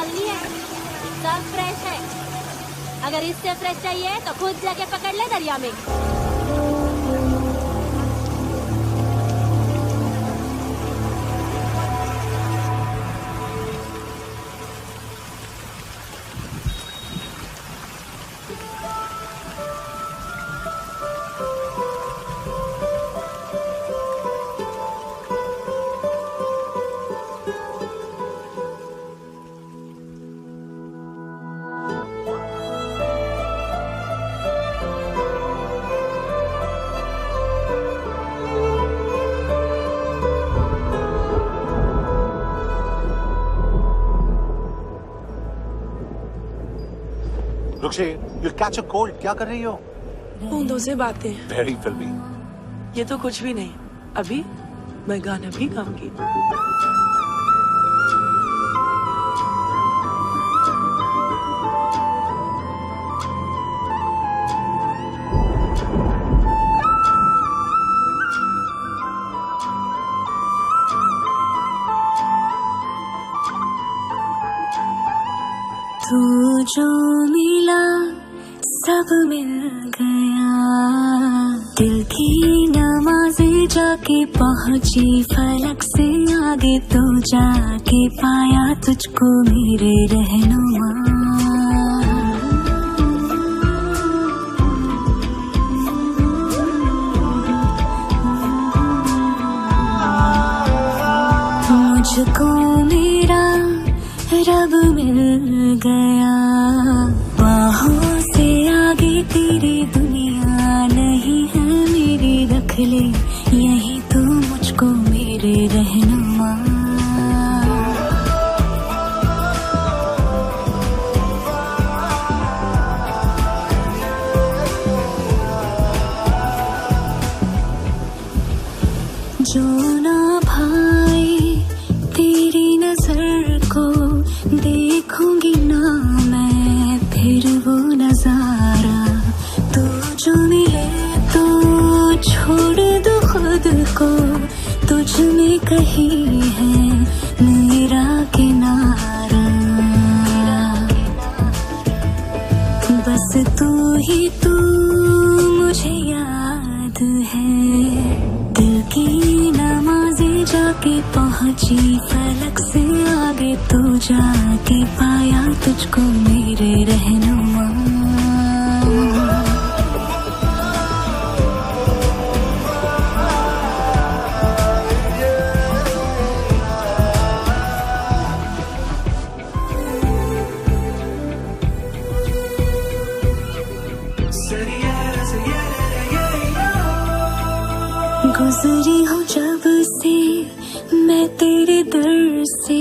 डालनी है, सब फ्रेश है। अगर इससे फ्रेश चाहिए तो खुद जाके पकड़ ले दरिया में। रुक्षी, you'll catch a cold. क्या कर रही हो? बूंदों से बातें। Very filmy. ये तो कुछ भी नहीं। अभी मैं गाना भी गाऊंगी। तू जो मिला सब मिल गया, दिल की नमाज़ें जाके पहुंची फलक से आगे, तो जाके पाया तुझको मेरे रहनुमा। मुझको मेरा रब मिल गया, बाहों से आगे तेरी दुनिया नहीं है मेरी, रख ले यही तो मुझको मेरे रहनुमा। जो ना भाई तेरी नजर को देखूंगी ना मैं फिर वो नजारा, तू जो मिले तो छोड़ दो खुद को, तुझ में कहीं है मेरा किनारा, बस तू ही तू मुझे याद है, दिल की नमाज़ें जाके पहुंची फलक से आगे, तो जाके पाया तुझको मेरे रहनुमा। गुजरी हूँ जब से मैं तेरे दर से,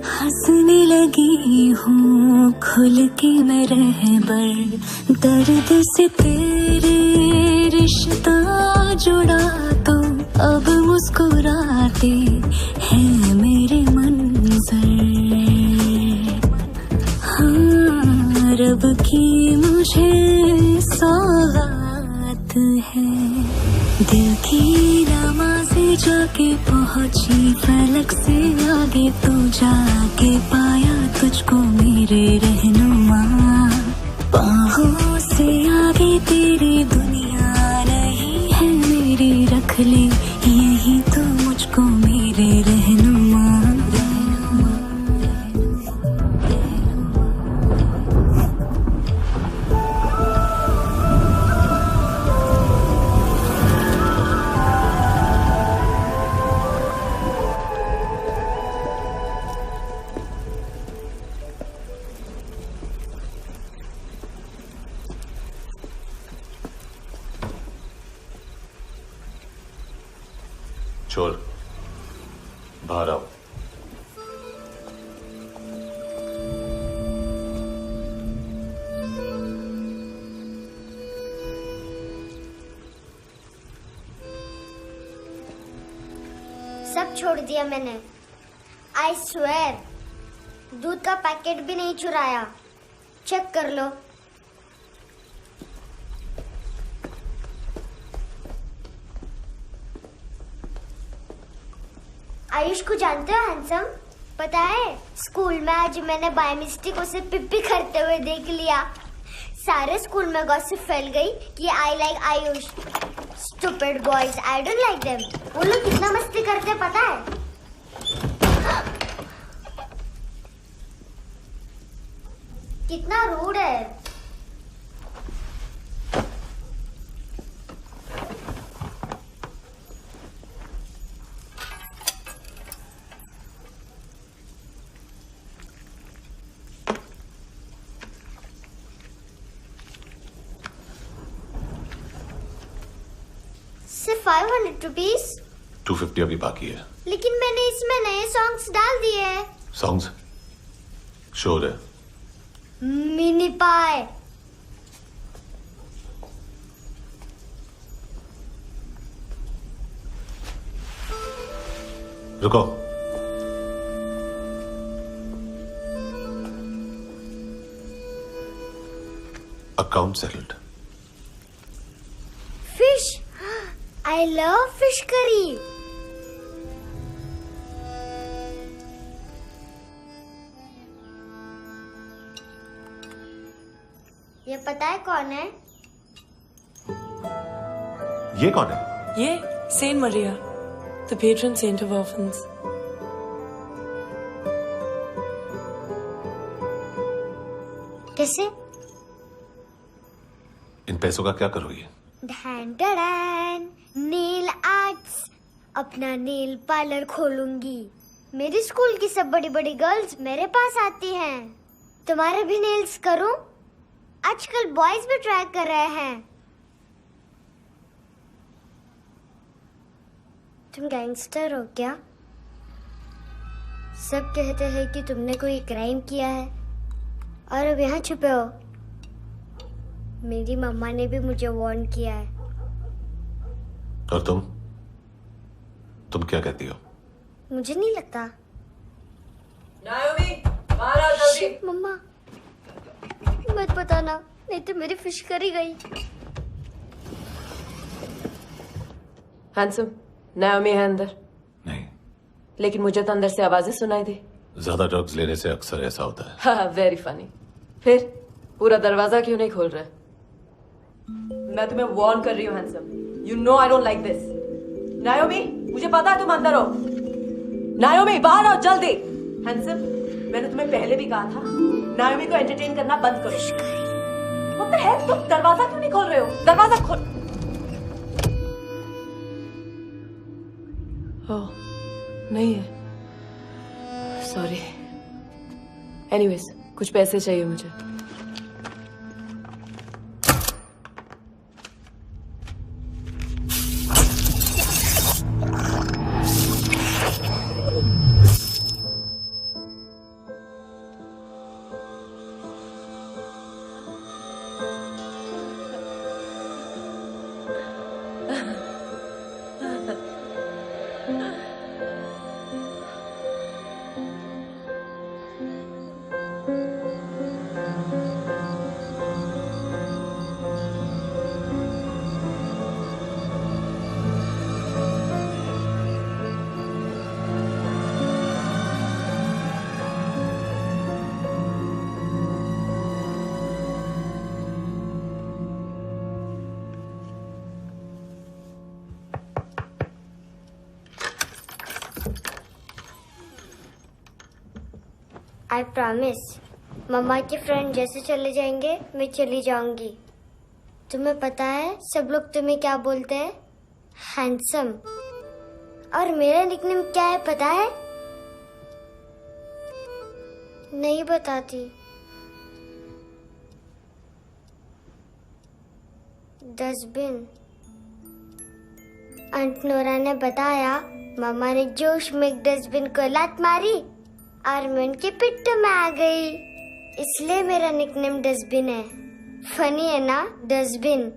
हंसने लगी हूँ खुल के मैं रहबर, दर्द से तेरे रिश्ता जुड़ा तो अब मुस्कुराते हैं मेरे मंजर। हाँ, रब की मुझे सौगात है, दिल की नमाज़ें जाके पहुंची फलक से आगे, तो जाके पाया तुझको मेरे रहनुमा। बाहों से आगे तेरी दुनिया नहीं है मेरी, रख ले यही तो मुझको मेरे रहनुमा। चोर, बाहर आओ। सब छोड़ दिया मैंने, आई स्वेयर। दूध का पैकेट भी नहीं चुराया, चेक कर लो। आयुष को जानते हो हैंडसम? पता है स्कूल में आज मैंने बाय मिस्टेक उसे पिप्पी करते हुए देख लिया। सारे स्कूल में गॉसिप फैल गई कि I like Ayush. Stupid boys, I don't like them. वो लोग कितना मस्ती करते पता है? कितना रूड है। सिर्फ 500 रुपीज। 250 अभी बाकी है। लेकिन मैंने इसमें नए सॉन्ग्स डाल दिए हैं। सॉन्ग्स? शोर है। मिनी पाए। रुको। Account settled. Fish. I love fish curry. ये पता है कौन है? ये कौन है? ये saint Maria, the patron saint of orphans. कैसे? इन पैसों का क्या करोगी? ढैन ढैन, नेल आर्ट्स। अपना नेल पार्लर खोलूंगी। मेरी स्कूल की सब बड़ी बड़ी गर्ल्स मेरे पास आती हैं। तुम्हारे भी नेल्स करूं? आजकल बॉयज भी ट्राई कर रहे हैं। तुम गैंगस्टर हो क्या? सब कहते हैं कि तुमने कोई क्राइम किया है और अब यहाँ छुपे हो। मेरी मम्मा ने भी मुझे वार्न किया है। और तुम क्या कहती हो? मुझे नहीं लगता। नायोमी, बाहर आओ जल्दी। शिट, मम्मा मत बताना, नहीं तो मेरी फिश करी गई। हैंडसम, नायोमी है अंदर। नहीं। लेकिन मुझे तो अंदर से आवाजें सुनाई दी। ज्यादा ड्रग्स लेने से अक्सर ऐसा होता है। हाँ, वेरी फनी। फिर पूरा दरवाजा क्यों नहीं खोल रहे? मैं तुम्हें वार्न कर रही हूँ handsome. You know I don't like this. नायोमी, मुझे पता है तुम अंदर हो। नायोमी, बाहर आओ जल्दी। हैंडसम, मैंने तुम्हें पहले भी कहा था नायोमी को एंटरटेन करना बंद करो। What the hell? तुम दरवाजा क्यों नहीं खोल रहे हो? दरवाजा खोल। ओह, नहीं है। सॉरी। एनीवेज, कुछ पैसे चाहिए मुझे। आई प्रॉमिस, मम्मा के फ्रेंड जैसे चले जाएंगे मैं चली जाऊंगी। तुम्हें पता है सब लोग तुम्हें क्या बोलते हैं? हैंडसम। और मेरा निकनेम क्या है पता है? नहीं बताती। डस्टबिन। आंट नोरा ने बताया मम्मा ने जोश में एक डस्टबिन को लात मारी और मैं उनके पिट्ठू में आ गई, इसलिए मेरा निकनेम डस्टबिन है। फनी है ना डस्टबिन?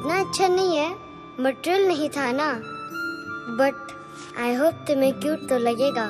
इतना अच्छा नहीं है, मटेरियल नहीं था ना, बट आई होप तुम्हें क्यूट तो लगेगा।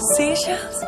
Seashells?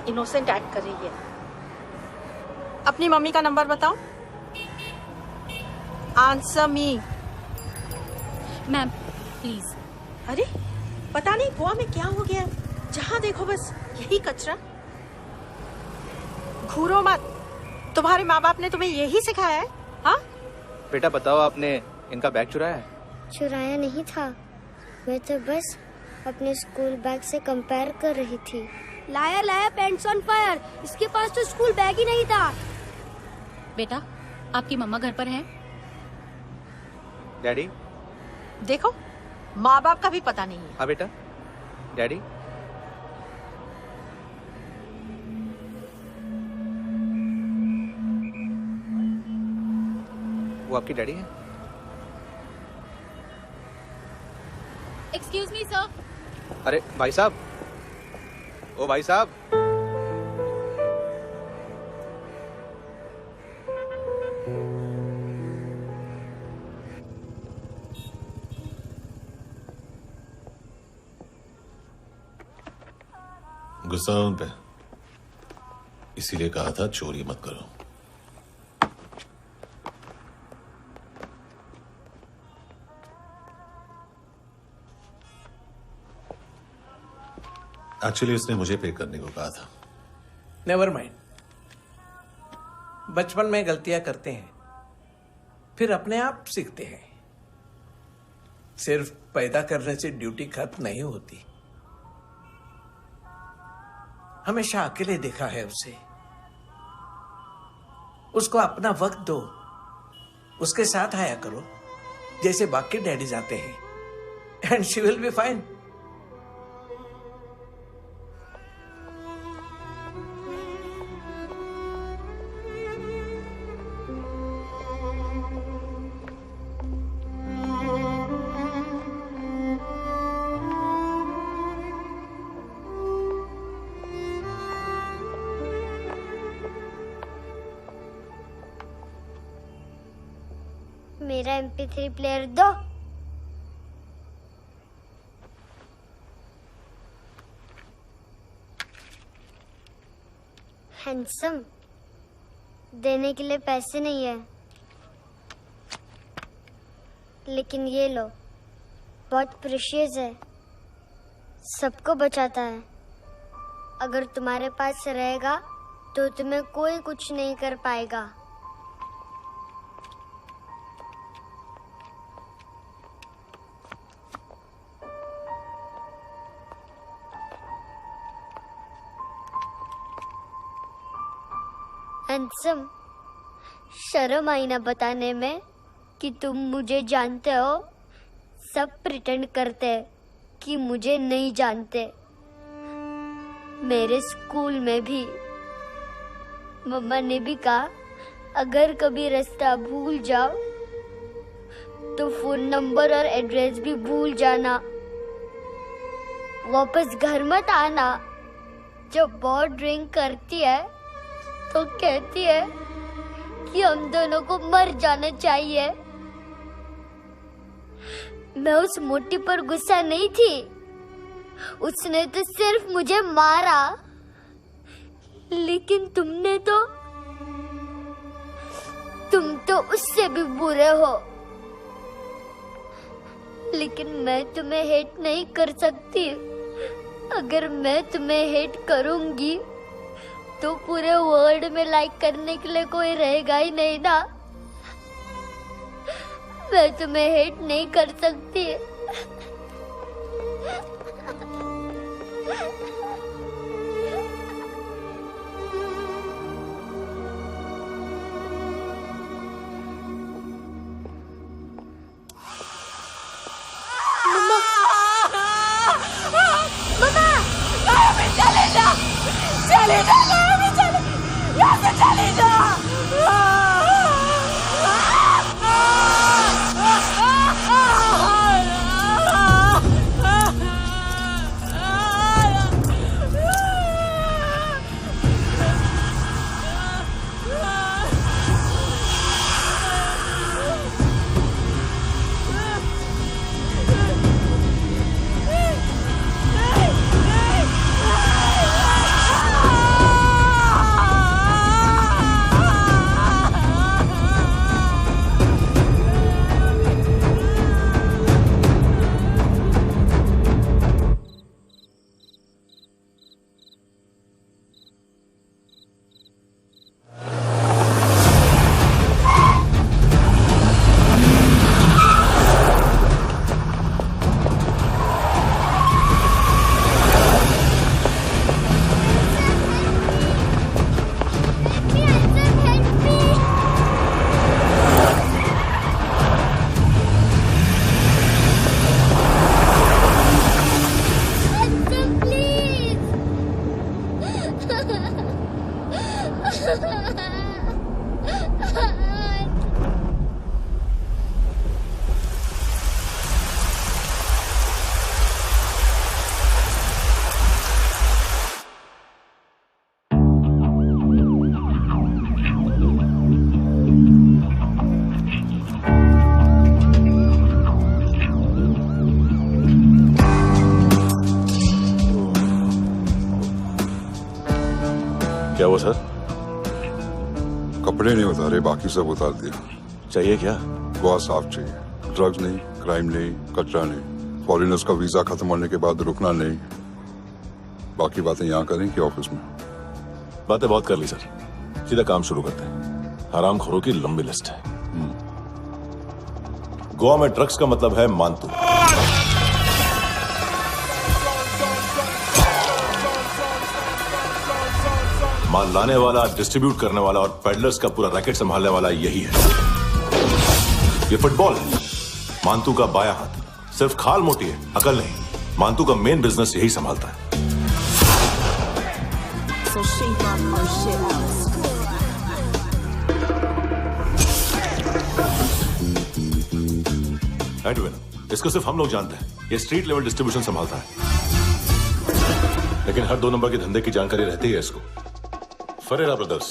इनोसेंट एक्ट कर रही है। अपनी मम्मी का नंबर बताओ। Answer me. Ma'am please. अरे पता नहीं गोवा में क्या हो गया, जहाँ देखो बस यही कचरा। घूरो मत, तुम्हारे माँ बाप ने तुम्हें यही सिखाया है? हाँ बेटा बताओ, आपने इनका बैग चुराया है? चुराया नहीं था, मैं तो बस अपने स्कूल बैग से कंपेयर कर रही थी। Liar liar pants on fire, इसके पास तो स्कूल बैग ही नहीं था। बेटा आपकी मम्मा घर पर हैं? डैडी देखो, माँ बाप का भी पता नहीं है। हाँ बेटा। डैडी वो आपकी डैडी है? Excuse me sir. अरे भाई साहब, ओ भाई साहब। गुस्सा उन पे, इसीलिए कहा था चोरी मत करो। एक्चुअली उसने मुझे पे करने को कहा था। नेवर माइंड, बचपन में गलतियां करते हैं, फिर अपने आप सीखते हैं। सिर्फ पैदा करने से ड्यूटी खत्म नहीं होती। हमेशा अकेले देखा है उसे। उसको अपना वक्त दो, उसके साथ आया करो जैसे बाकी डैडीज आते हैं, and she will be fine. मेरा MP3 प्लेयर दो। हैंडसम, देने के लिए पैसे नहीं है, लेकिन ये लो, बहुत प्रेशियस है, सबको बचाता है। अगर तुम्हारे पास रहेगा तो तुम्हें कोई कुछ नहीं कर पाएगा। हैंडसम, शर्म आई ना बताने में कि तुम मुझे जानते हो। सब प्रिटेंड करते हैं कि मुझे नहीं जानते। मेरे स्कूल में भी मम्मा ने भी कहा अगर कभी रास्ता भूल जाओ तो फोन नंबर और एड्रेस भी भूल जाना। वापस घर मत आना। जब बहुत ड्रिंक करती है तो कहती है कि हम दोनों को मर जाना चाहिए। मैं उस मोटी पर गुस्सा नहीं थी, उसने तो सिर्फ मुझे मारा। लेकिन तुम तो उससे भी बुरे हो। लेकिन मैं तुम्हें हेट नहीं कर सकती। अगर मैं तुम्हें हेट करूंगी तो पूरे वर्ल्ड में लाइक करने के लिए कोई रहेगा ही नहीं ना। मैं तुम्हें हेट नहीं कर सकती। क्या हुआ सर? कपड़े नहीं उतारे, बाकी सब उतार दिया। चाहिए क्या? गोवा साफ चाहिए। ड्रग्स नहीं, क्राइम नहीं, कचरा नहीं। फॉरेनर्स का वीजा खत्म होने के बाद रुकना नहीं। बाकी बातें यहाँ करें कि ऑफिस में? बातें बहुत कर ली सर, सीधा काम शुरू करते हैं। हरामखोरों की लंबी लिस्ट है। गोवा में ड्रग्स का मतलब है मानतू। माल लाने वाला, डिस्ट्रीब्यूट करने वाला और पेडलर्स का पूरा रैकेट संभालने वाला यही है। ये फुटबॉल है, मानतू का बायां हाथ। सिर्फ खाल मोटी है, अकल नहीं। मानतू का मेन बिजनेस यही संभालता है। एडविन, इसको सिर्फ हम लोग जानते हैं। ये स्ट्रीट लेवल डिस्ट्रीब्यूशन संभालता है, लेकिन हर 2 नंबर के धंधे की जानकारी रहती है इसको। फरेरा ब्रदर्स,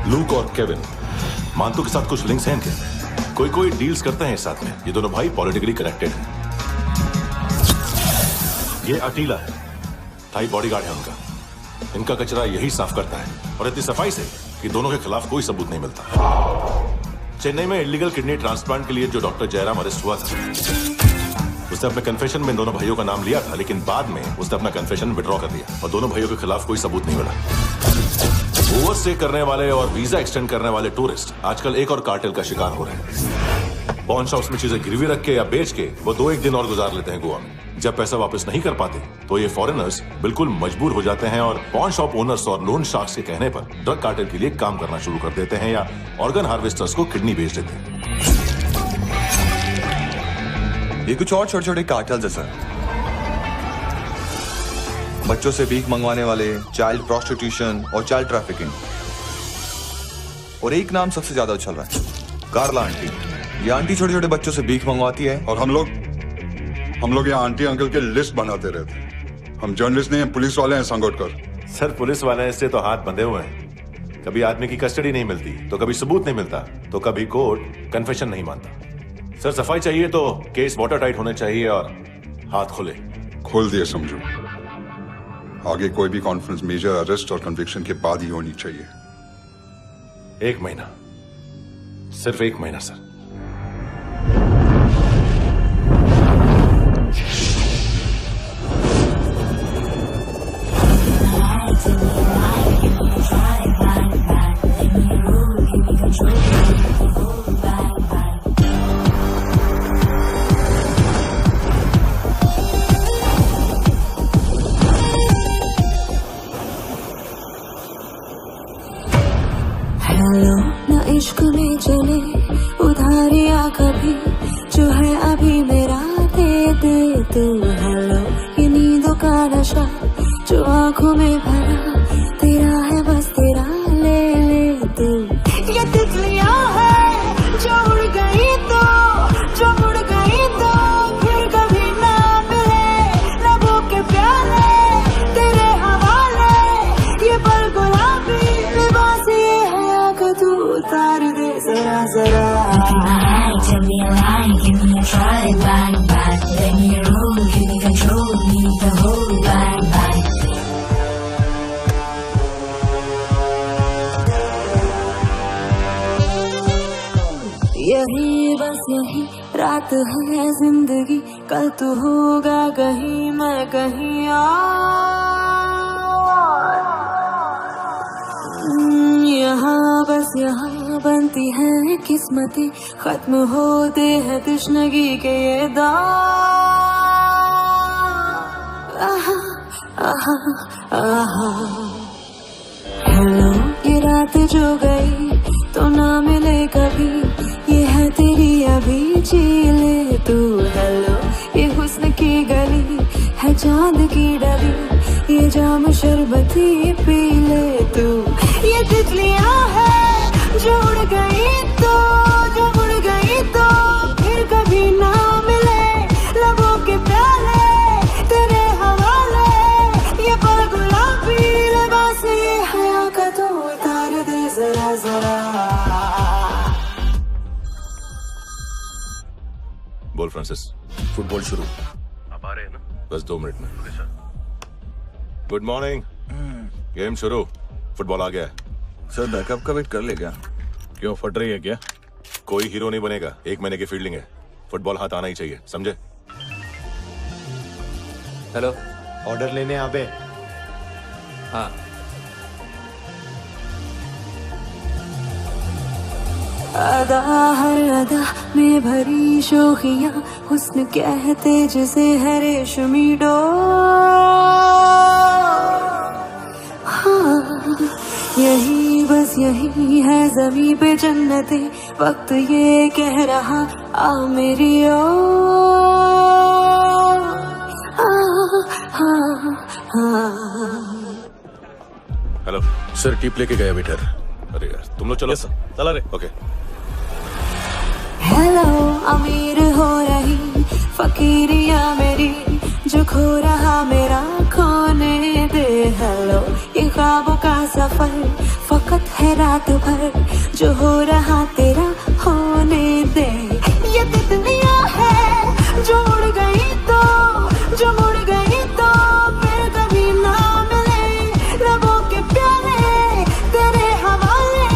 लूक और केविन, मानतू के साथ कुछ लिंक्स हैं इनके। कोई डील्स करते हैं साथ में। ये दोनों भाई पॉलिटिकली कनेक्टेड हैं। ये अटीला है, थाई बॉडीगार्ड है उनका। इनका कचरा यही साफ करता है, और इतनी सफाई से कि दोनों के खिलाफ कोई सबूत नहीं मिलता। चेन्नई में इलीगल किडनी ट्रांसप्लांट के लिए जो डॉक्टर जयराम अरेस्ट हुआ था, उसने अपने कन्फेशन में दोनों भाइयों का नाम लिया था, लेकिन बाद में उसने अपना कन्फेशन विड्रॉ कर दिया और दोनों भाइयों के खिलाफ कोई सबूत नहीं मिला। ओवरस्टे करने वाले और वीजा एक्सटेंड करने वाले टूरिस्ट आजकल एक और कार्टेल का शिकार हो रहे हैं। पॉन शॉप्स में चीजें गिरवी रख के या बेच के वो 2-1 दिन और गुजार लेते हैं गोवा में। जब पैसा वापस नहीं कर पाते तो ये फॉरेनर्स बिल्कुल मजबूर हो जाते हैं और पॉन शॉप ओनर्स और लोन शार्क्स के कहने पर ड्रग कार्टेल के लिए काम करना शुरू कर देते हैं या ऑर्गन हार्वेस्टर्स को किडनी बेच देते हैं। ये कुछ और छोटे छोटे कार्टेल्स है सर। बच्चों से भीख मंगवाने वाले, चाइल्ड प्रोस्टिट्यूशन और चाइल्ड ट्रैफिकिंग। और एक नाम सबसे ज्यादा उछल रहा है, कार्ला आंटी। ये आंटी छोटे छोटे बच्चों से भीख मंगवाती है। और हम लोग यहाँ आंटी अंकल के लिस्ट बनाते रहते हैं। हम जर्नलिस्ट नहीं हैं, पुलिस वाले हैं संगोटकर। सर पुलिस वाले हैं, इससे तो हाथ बंधे हुए हैं। कभी आदमी की कस्टडी नहीं मिलती तो कभी सबूत नहीं मिलता तो कभी कोर्ट कन्फेशन नहीं मानता। सर सफाई चाहिए तो केस वाटर टाइट होने चाहिए और हाथ खुले। खोल दिए समझो। आगे कोई भी कॉन्फ्रेंस मेजर अरेस्ट और कन्विक्शन के बाद ही होनी चाहिए। 1 महीना, सिर्फ 1 महीना सर। हेलो ना इश्क में चले उधारिया कभी, जो है अभी मेरा दे दे तू। हेलो ये नींदों का नशा जो आंखों में भरा, तेरा है बस तेरा ले ले तू। ये तितलियां है जो उड़ गई तो, जो उड़ गई तो फिर कभी ना मिले। लबों के प्याले तेरे हवाले, ये पल गुलाबी लिबास ये है आँख तू उतार दे जरा जरा। Tell me a lie, give me a try, bang bang. Let me roll, give me control, need the whole bang bang. यही बस यही रात है जिंदगी, कल तू होगा कहीं मैं कहीं और। यहाँ बस यहाँ बनती है किस्मतें, खत्म होते हैं तश्नगी के ये दाग। आहा आहा आहा। हेलो ये रात जो गई तो ना मिले कभी, ये है तेरी अभी जी ले तू। हेलो ये हुस्न की गली है चांद की डली, ये जाम शरबती पी ले तू। ये तितलियां है जो उड़ गई तो, जो उड़ गई तो फिर कभी ना मिले। लबों के प्याले तेरे हवाले, ये पल गुलाबी लिबास ये हया का तो उतार दे जरा जरा। बोल फ्रांसिस। फुटबॉल शुरू। आप आ रहे हैं ना? बस 2 मिनट में। Good morning. गेम शुरू। फुटबॉल आ गया है। सर बैकअप का वेट कर ले क्या? क्यों फट रही है क्या? कोई हीरो नहीं बनेगा, 1 महीने की फील्डिंग है। फुटबॉल हाथ आना ही चाहिए, समझे? हेलो, ऑर्डर लेने आबे। हाँ। अदा हर अदा में भरी शोखियां, हुस्न कहते जिसे है रेशमी डोर। हाँ यही बस यही है ज़मीं पे जन्नते, वक्त ये कह रहा आ मेरी ओर। हेलो सर, टिप लेके गया वेटर। अरे यार तुम लोग चलो। सर चला रे। ओके। हेलो अमीर हो रही फकीरिया मेरी, जो खो रहा मेरा खोने दे। हेलो ये ख्वाबों का सफर फकत है रात भर, जो हो रहा तेरा होने दे। ये तितलियां है जो उड़ गई तो, जो उड़ गई तो फिर कभी ना मिले। लबों के प्याले तेरे हवाले,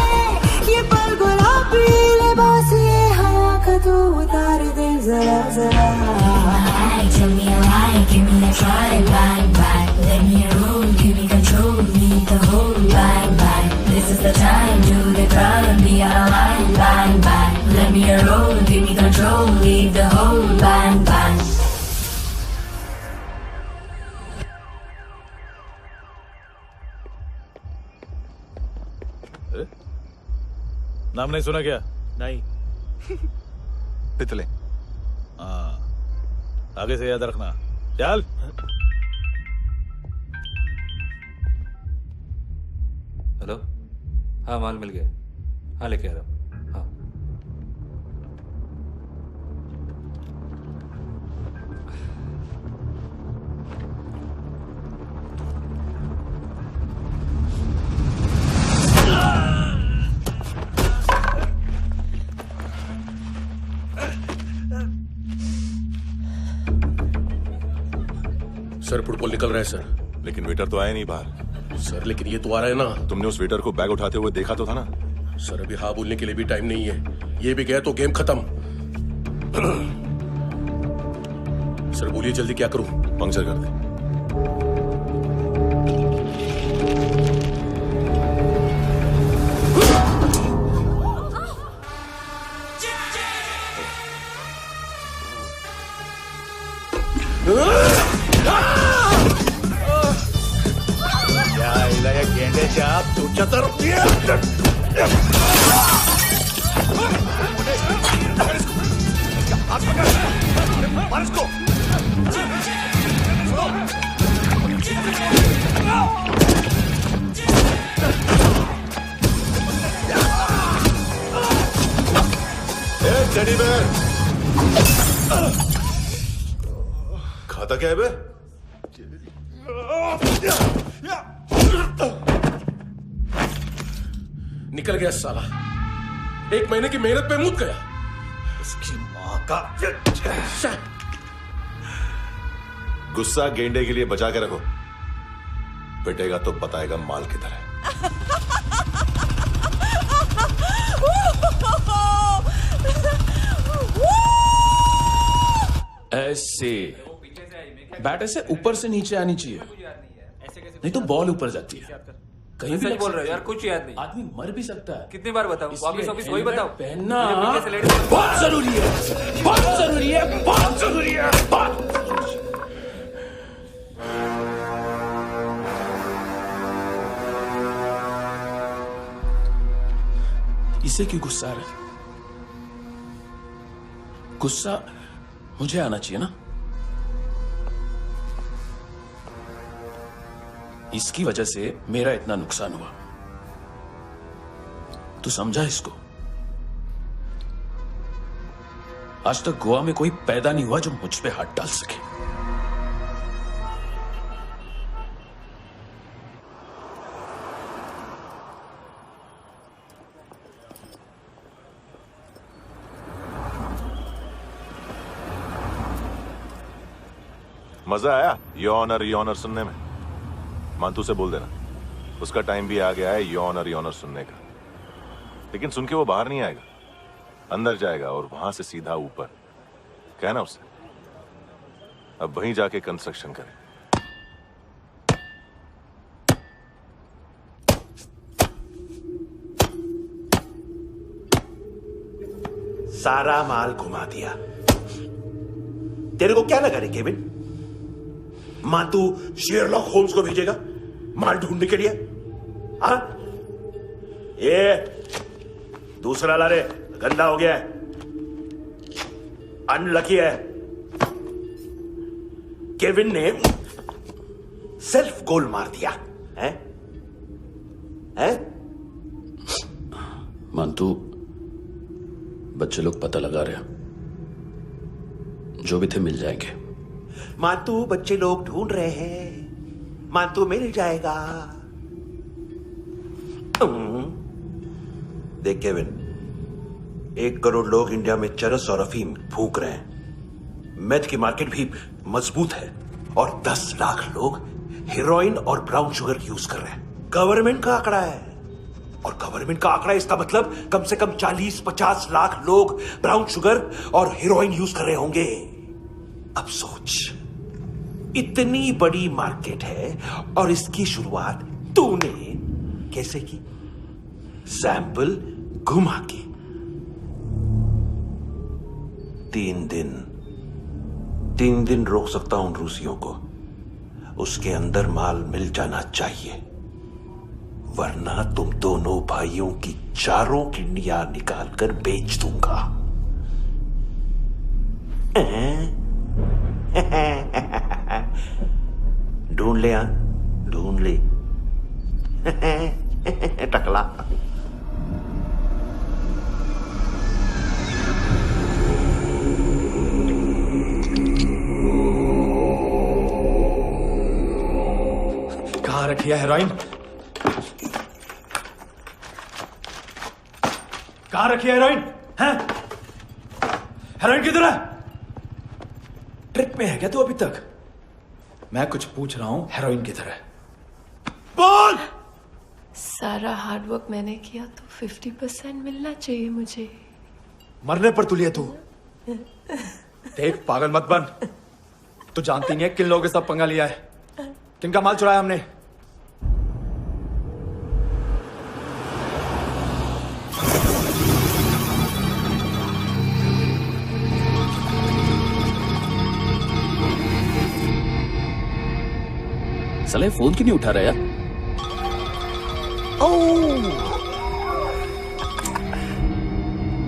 ये पल गुलाबी लिबास ये हवा का तू उतार दे जरा जरा। Tell me a lie, give me a try, bang bang. Let me roll, give me control, need the whole bang bang. This is the time, do the crowd and be alive, bang bang. Let me roll, give me control, need the whole bang bang. नाम नहीं सुना क्या? नहीं। तितले। हाँ, आगे से याद रखना। चल। हेलो, हाँ माल मिल गया, हाँ लेके आ रहा हूँ। हाँ सर फुटबॉल निकल रहा है सर। लेकिन वेटर तो आया नहीं बाहर। सर लेकिन ये तो आ रहा है ना। तुमने उस वेटर को बैग उठाते हुए देखा तो था ना। सर अभी हाँ बोलने के लिए भी टाइम नहीं है, ये भी गया तो गेम खत्म। सर बोलिए जल्दी क्या करूं? पंक्चर कर दे। गेंडे साहब तू चतर टेडी बेयर खाता क्या है बे? निकल गया साला, 1 महीने की मेहनत पे मुद गया। उसकी माँ का गुस्सा गेंडे के लिए बचा के रखो, पिटेगा तो बताएगा माल किधर है। ऐसे बैट ऐसे ऊपर से नीचे आनी चाहिए, नहीं तो बॉल ऊपर जाती है। कहीं भी बोल रहे हो यार, कुछ याद नहीं। आदमी मर भी सकता है। कितनी बार बताऊं? वापिस वही बताओ। पहनना बहुत जरूरी है, बहुत जरूरी है, बहुत जरूरी है, बहुत। इसे क्यों गुस्सा आ रहा है? गुस्सा मुझे आना चाहिए ना। इसकी वजह से मेरा इतना नुकसान हुआ, तू समझा इसको? आज तक गोवा में कोई पैदा नहीं हुआ जो मुझ पे हाथ डाल सके। मजा आया योनर सुनने में? मानतू से बोल देना उसका टाइम भी आ गया है योनर सुनने का। लेकिन सुन के वो बाहर नहीं आएगा, अंदर जाएगा और वहां से सीधा ऊपर। कहना उससे अब वहीं जाके कंस्ट्रक्शन करे। सारा माल घुमा दिया। तेरे को क्या लगा रे केविन, मातू शेरलॉक होम्स को भेजेगा माल ढूंढने के लिए? हाँ, ये दूसरा ला रे, गंदा हो गया है, अनलकी है। केविन ने सेल्फ गोल मार दिया है? हैं? मानतू, बच्चे लोग पता लगा रहे हैं, जो भी थे मिल जाएंगे। मानतू बच्चे लोग ढूंढ रहे हैं, मानतू मिल जाएगा। देख केविन, 1 करोड़ लोग इंडिया में चरस और अफीम फूंक रहे हैं। मेथ की मार्केट भी मजबूत है और 10 लाख लोग हेरोइन और ब्राउन शुगर यूज कर रहे हैं। गवर्नमेंट का आंकड़ा है, और गवर्नमेंट का आंकड़ा इसका मतलब कम से कम 40-50 लाख लोग ब्राउन शुगर और हेरोइन यूज कर रहे होंगे। अब सोच, इतनी बड़ी मार्केट है और इसकी शुरुआत तूने कैसे की? सैंपल घुमा के। 3 दिन रोक सकता हूं रूसियों को, उसके अंदर माल मिल जाना चाहिए, वरना तुम दोनों भाइयों की 4 किडनियां निकालकर बेच दूंगा। ढूंढ ले, ढूंढ ले। टकला। कहाँ रखी है हेरोइन? कहाँ रखी है हेरोइन? हैं? हेरोइन किधर है? ट्रिप में है क्या तू अभी तक? मैं कुछ पूछ रहा हूं, हेरोइन किधर है? बोल! सारा हार्डवर्क मैंने किया तो 50% मिलना चाहिए मुझे। मरने पर तुलिए तू। देख पागल मत बन। तू जानती नहीं है किन लोगों के साथ पंगा लिया है, किनका माल चुराया हमने। साले फोन क्यों नहीं उठा रहा यार?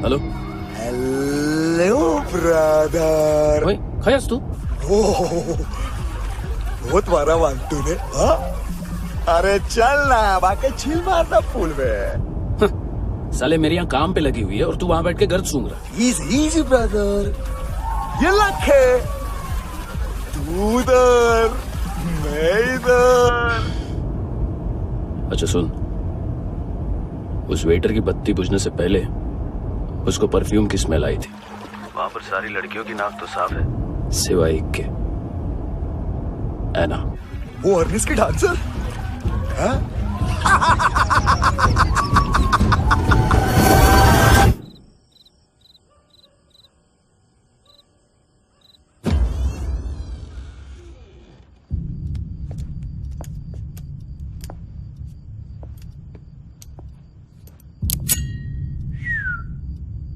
Hello hello brother. ओए खयास तू? बहुत मारा मान तूने। हाँ? अरे चल ना, बाकी छील मारना पुल में। साले मेरी यहाँ काम पे लगी हुई है और तू वहां बैठ के गर्द सूंघ रहा। इजी ब्रदर, ये लक है। तू उधर, मैं इधर। अच्छा सुन, उस वेटर की बत्ती बुझने से पहले उसको परफ्यूम की स्मेल आई थी। वहां पर सारी लड़कियों की नाक तो साफ है, सिवाय एक के, एना। वो अर्निस की डांसर? हाँ?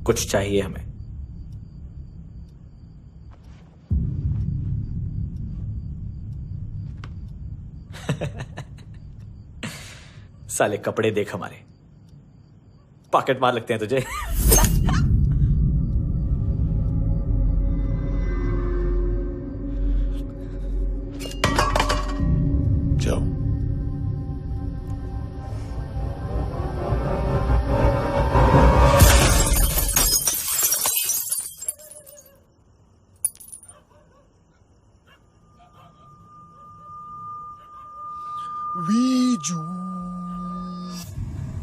कुछ चाहिए हमें। साले कपड़े देख हमारे, पॉकेट मार लगते हैं तुझे। जाओ।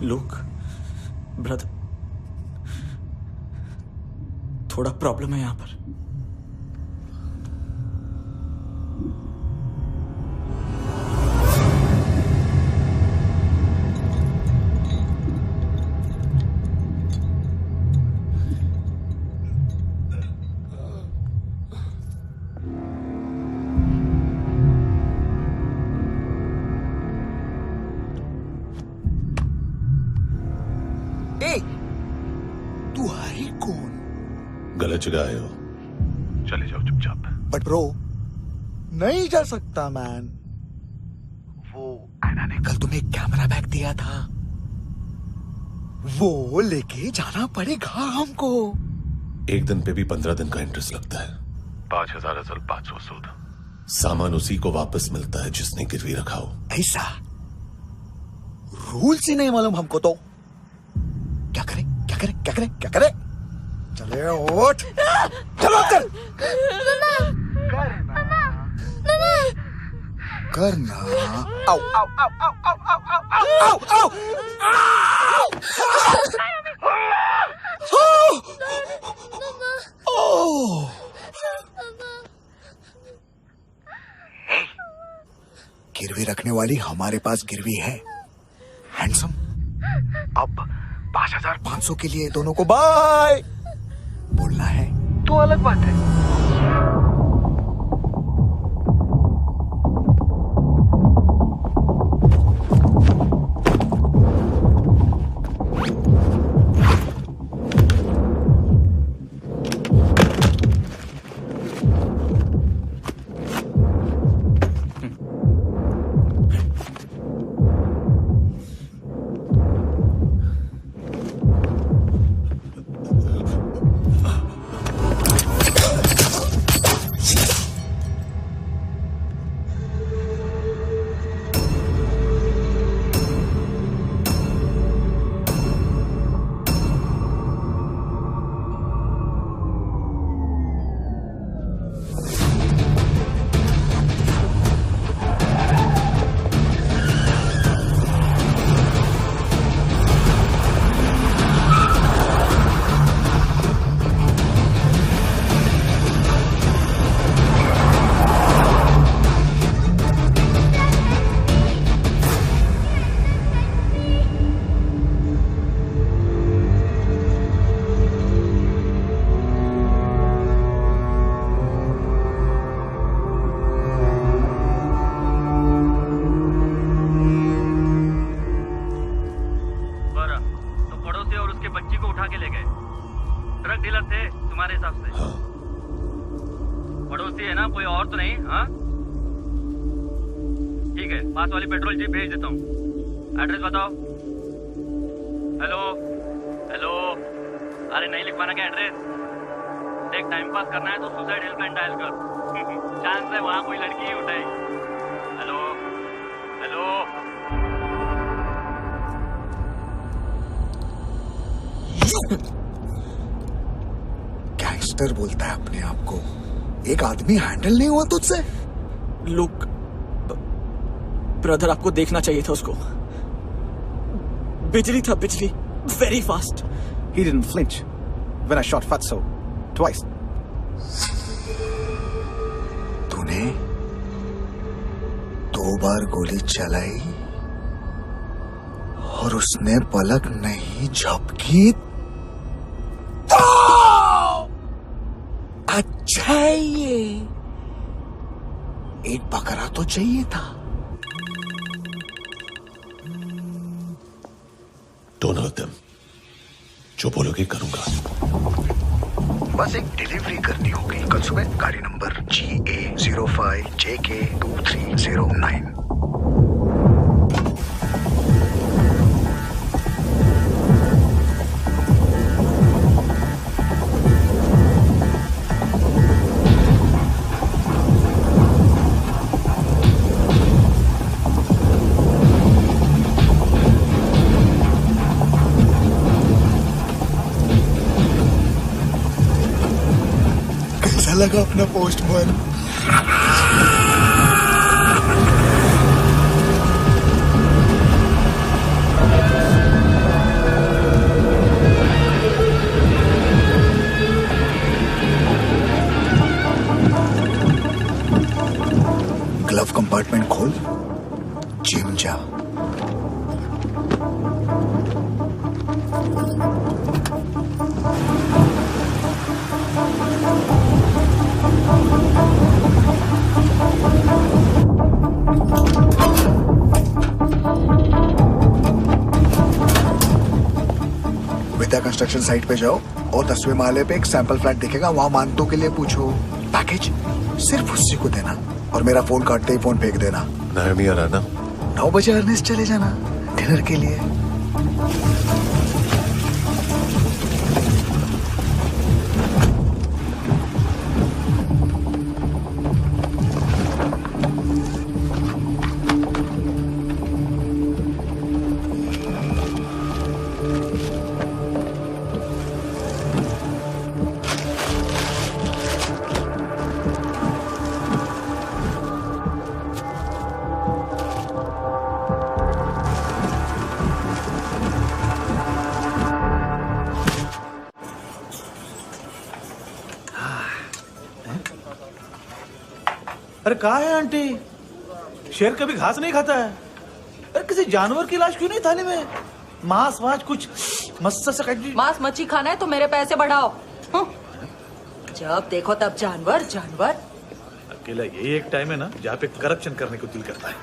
लुक ब्रदर, थोड़ा प्रॉब्लम है यहां पर। तू है कौन? गलत जगह आए हो, चले जाओ चुपचाप। बट ब्रो, नहीं जा सकता मैन। वो एना ने कल तुम्हें कैमरा बैग दिया था, वो लेके जाना पड़ेगा हमको। एक दिन पे भी 15 दिन का इंटरेस्ट लगता है। 5,000 असल 500 सूद। सामान उसी को वापस मिलता है जिसने गिरवी रखा हो। ऐसा रूल ही नहीं मालूम हमको तो। क्या करें क्या करें क्या करें क्या करें? चले उठ, चलो कर करना। आओ आओ आओ आओ आओ आओ आओ आओ आओ। गिरवी रखने वाली हमारे पास गिरवी है। हैंडसम, अब 5,500 के लिए दोनों को बाय बोलना है तो अलग बात है। ड्रग डीलर थे तुम्हारे हिसाब से? हाँ। पड़ोसी है ना, कोई और तो नहीं? हाँ ठीक है, पास वाली पेट्रोल जीप भेज देता हूँ। एड्रेस बताओ। हेलो हेलो, अरे नहीं लिखवाना क्या एड्रेस? देख टाइम पास करना है तो सुसाइड हेल्पलाइन डायल कर। चांस है वहाँ कोई लड़की ही उठाएगी। Hello hello. गैंगस्टर बोलता है अपने आप को। एक आदमी हैंडल नहीं हुआ तुझसे? लुक ब्रदर, आपको देखना चाहिए था उसको। बिजली था, बिजली, very fast. He didn't flinch when I shot Fatso twice. तूने 2 बार गोली चलाई और उसने पलक नहीं झपकी। अच्छा है ये। एक बकरा तो चाहिए था। Don't hurt them. जो बोलोगे करूंगा। बस एक डिलीवरी करनी होगी कल सुबह। गाड़ी नंबर GA05JK2309। लगा अपना पोस्टमैन? ग्लव कंपार्टमेंट खोल, जिम जा। विद्या कंस्ट्रक्शन साइट पे जाओ और 10वें माले पे एक सैंपल फ्लैट दिखेगा, वहां मानतों के लिए पूछो। पैकेज सिर्फ उसी को देना और मेरा फोन काटते ही फोन फेंक देना। नायमी आ रहा ना? 9 बजे अर्नेस्ट चले जाना डिनर के लिए। अरे कहाँ है आंटी? शेर कभी घास नहीं खाता है। अरे किसी जानवर की लाश क्यों नहीं थाली में? मांस वाच कुछ मस्त से। मांस मच्छी खाना है तो मेरे पैसे बढ़ाओ। जब देखो तब जानवर जानवर। अकेला यही एक टाइम है ना जहाँ पे करप्शन करने को दिल करता है।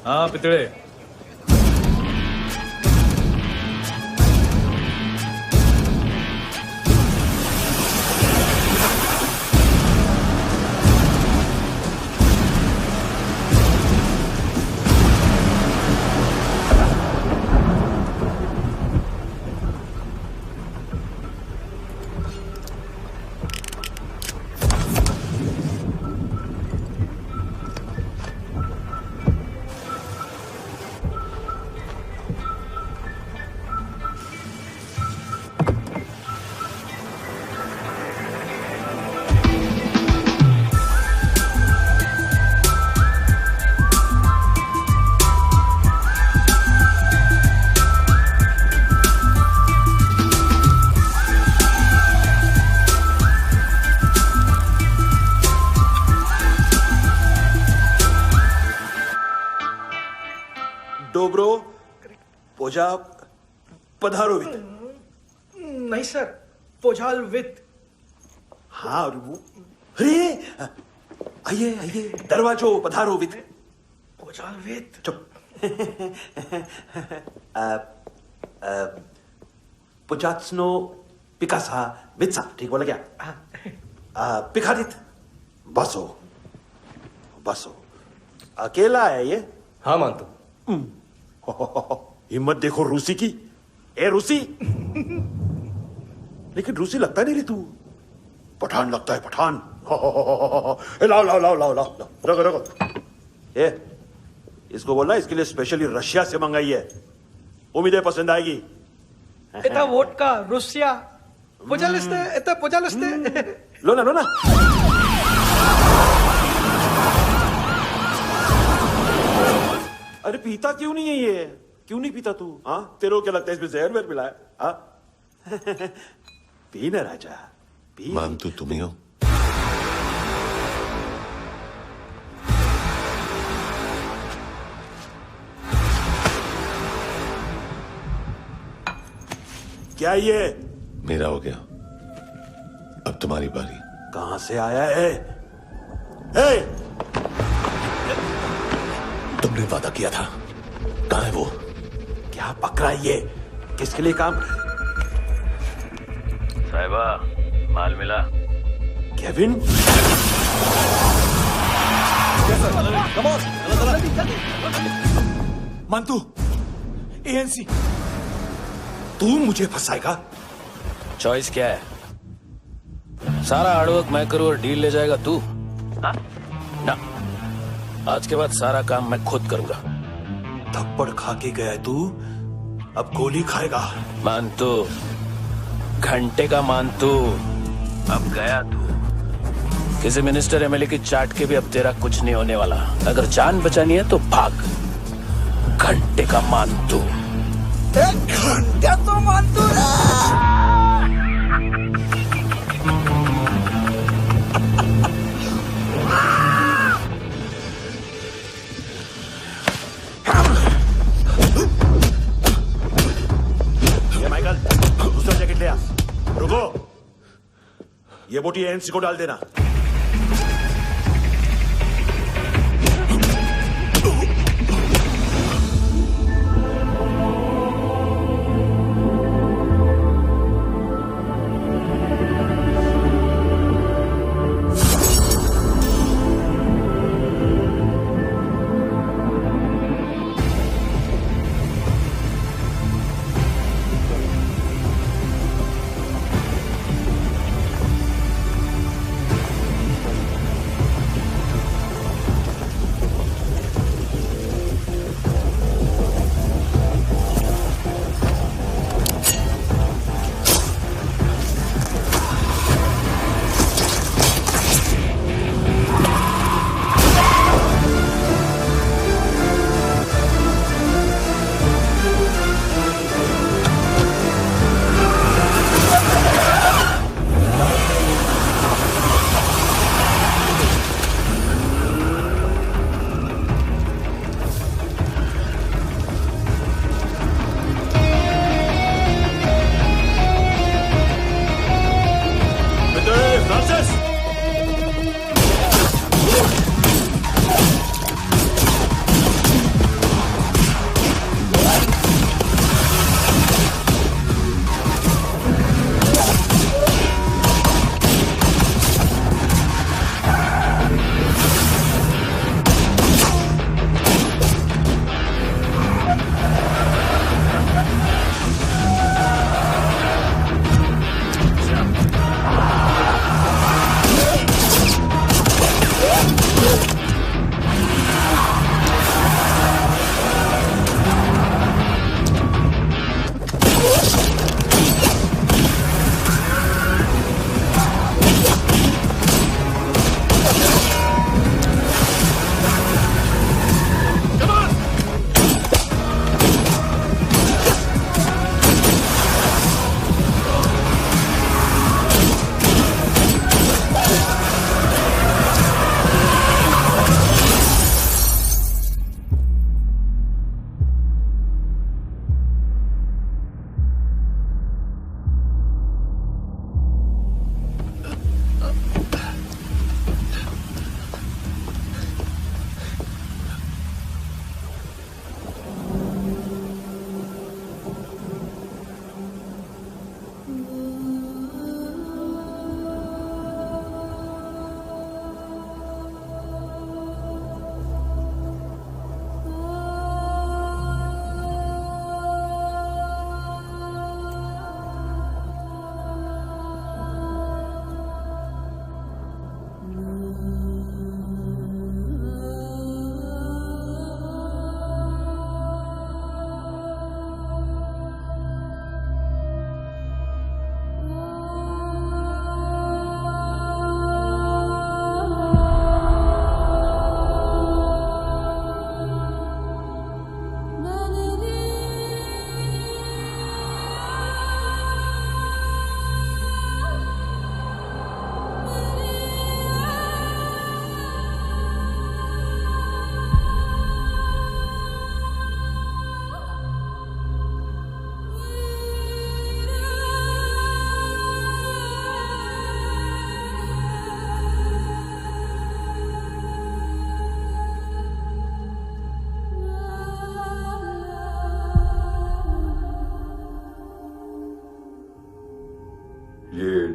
हाँ पितड़े, डोब्रो पोजा पधारोवित। नहीं सर, पोझाल विथ। हाँ अरे आइए आइए, दरवाजो पधारोवित। पोझाल विथ। चुप। पुचात्सनो पिकासा वित्सा, ठीक बोला क्या? पिखादित बसो बसो। अकेला है ये? हाँ मानतो। हिम्मत देखो रूसी की। ए रूसी, लेकिन रूसी लगता नहीं रे तू, पठान लगता है, पठान। लाओ लाओ लाओ लाओ लाओ, रखो रखो। ए इसको बोलना इसके लिए स्पेशली रशिया से मंगाई है, उम्मीद है पसंद आएगी। इतना वोडका रुसिया पोजालिस्ते, इतना पोजालिस्ते। लो ना लो ना। अरे पीता क्यों नहीं है ये? क्यों नहीं पीता तू? हाँ, तेरे को क्या लगता है इसमें जहर वहर मिला है? हाँ? पी ना राजा, पी। मानतू तुम ही हो? क्या ये? मेरा हो गया, अब तुम्हारी बारी। कहां से आया है? हे! तुमने वादा किया था, कहां है वो? क्या पकड़ा है ये? किसके लिए काम? साहिबा, माल मिला? केविन? मानतू, एएनसी। तू मुझे फंसाएगा? चॉइस क्या है? सारा हार्डवर्क मैं करूं और डील ले जाएगा तू? हाँ? ना, आज के बाद सारा काम मैं खुद करूंगा। थप्पड़ खा के गया तू, अब गोली खाएगा। मानतू, घंटे का मानतू, अब गया तू। किसी मिनिस्टर एमएलए की चाट के भी अब तेरा कुछ नहीं होने वाला। अगर जान बचानी है तो भाग। घंटे का मानतू। एक घंटे तो मानतू माइकल, दूसरा जैकेट ले आ। रुको, ये बोटी एएनसी को डाल देना।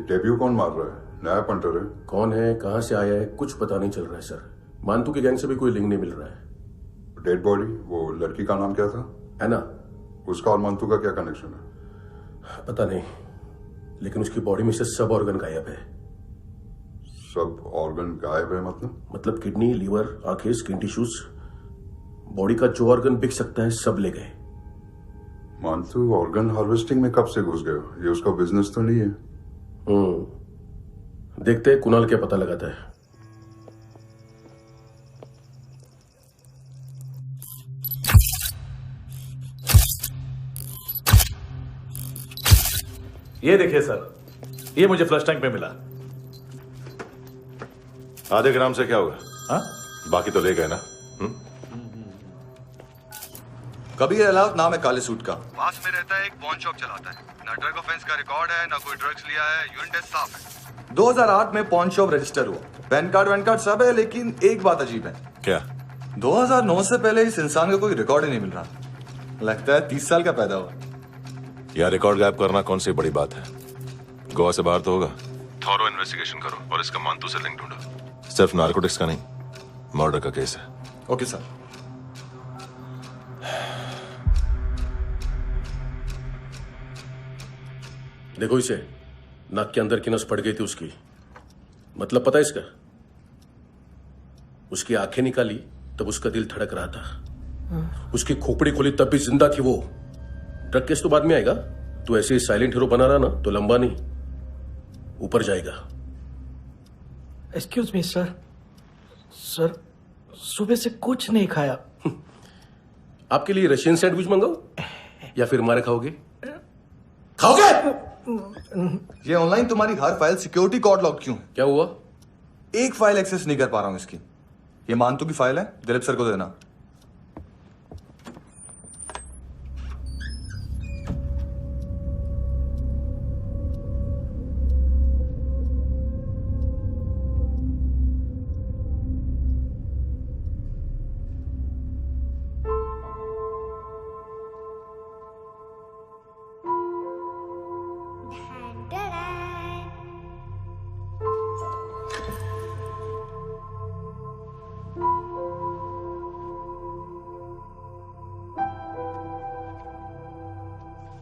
डेब्यू कौन मार रहा है? नया पंटर है। कौन है, कहां से आया है, कुछ पता नहीं चल रहा है सर। मानतू की गैंग से भी कोई लिंक नहीं मिल रहा है। डेड बॉडी, वो लड़की का नाम क्या था? एना। उसका और मंतू का क्या कनेक्शन है? पता नहीं, लेकिन उसकी बॉडी में से सब ऑर्गन गायब है। सब ऑर्गन गायब है मतलब किडनी, लीवर, आंखें, स्किन टिश्यूज, बॉडी का जो ऑर्गन बिक सकता है सब ले गए। मंतू ऑर्गन हार्वेस्टिंग में कब से घुस गए? ये उसका बिजनेस तो नहीं है? देखते हैं कुणाल क्या पता लगाता है। ये देखिए सर, ये मुझे फ्लश टैंक में मिला। आधे ग्राम से क्या होगा? हाँ? बाकी तो ले गए ना? कबीर अलाउत नाम है काले सूट का। पास में रहता है, एक पॉन शॉप चलाता है। ना ड्रग ऑफेंस का रिकॉर्ड है, ना कोई ड्रग्स लिया है, यूरिन टेस्ट साफ है। 2008 में पॉन शॉप रजिस्टर हुआ, पैन कार्ड वैन कार्ड सब है, लेकिन एक बात अजीब है। क्या? 2009 से पहले इस इंसान का कोई रिकॉर्ड ही नहीं मिल रहा। लगता है 30 साल का पैदा हुआ। यार रिकॉर्ड गायब करना कौन सी बड़ी बात है? गोवा से बाहर तो होगा। थॉरो इन्वेस्टिगेशन करो और इसका मानतू से लिंक ढूंढो। सिर्फ नारकोटिक्स का नहीं, मर्डर का केस है। Okay sir. देखो इसे, नाक के अंदर की नस पड़ गई थी उसकी। मतलब पता है इसका? उसकी आंखें निकाली तब उसका दिल धड़क रहा था। उसकी खोपड़ी खोली तब भी जिंदा थी वो। ड्रग केस तो बाद में आएगा। तू ऐसे साइलेंट हीरो बना रहा ना तो लंबा नहीं, ऊपर जाएगा। एक्सक्यूज मी सर, सुबह से कुछ नहीं खाया। आपके लिए रशियन सैंडविच मंगाओ या फिर मारे खाओगे? खाओगे? ये ऑनलाइन तुम्हारी हर फाइल सिक्योरिटी कॉर्ड लॉक क्यों है? क्या हुआ? एक फाइल एक्सेस नहीं कर पा रहा हूं इसकी। ये मानतू की फाइल है, दिलीप सर को देना।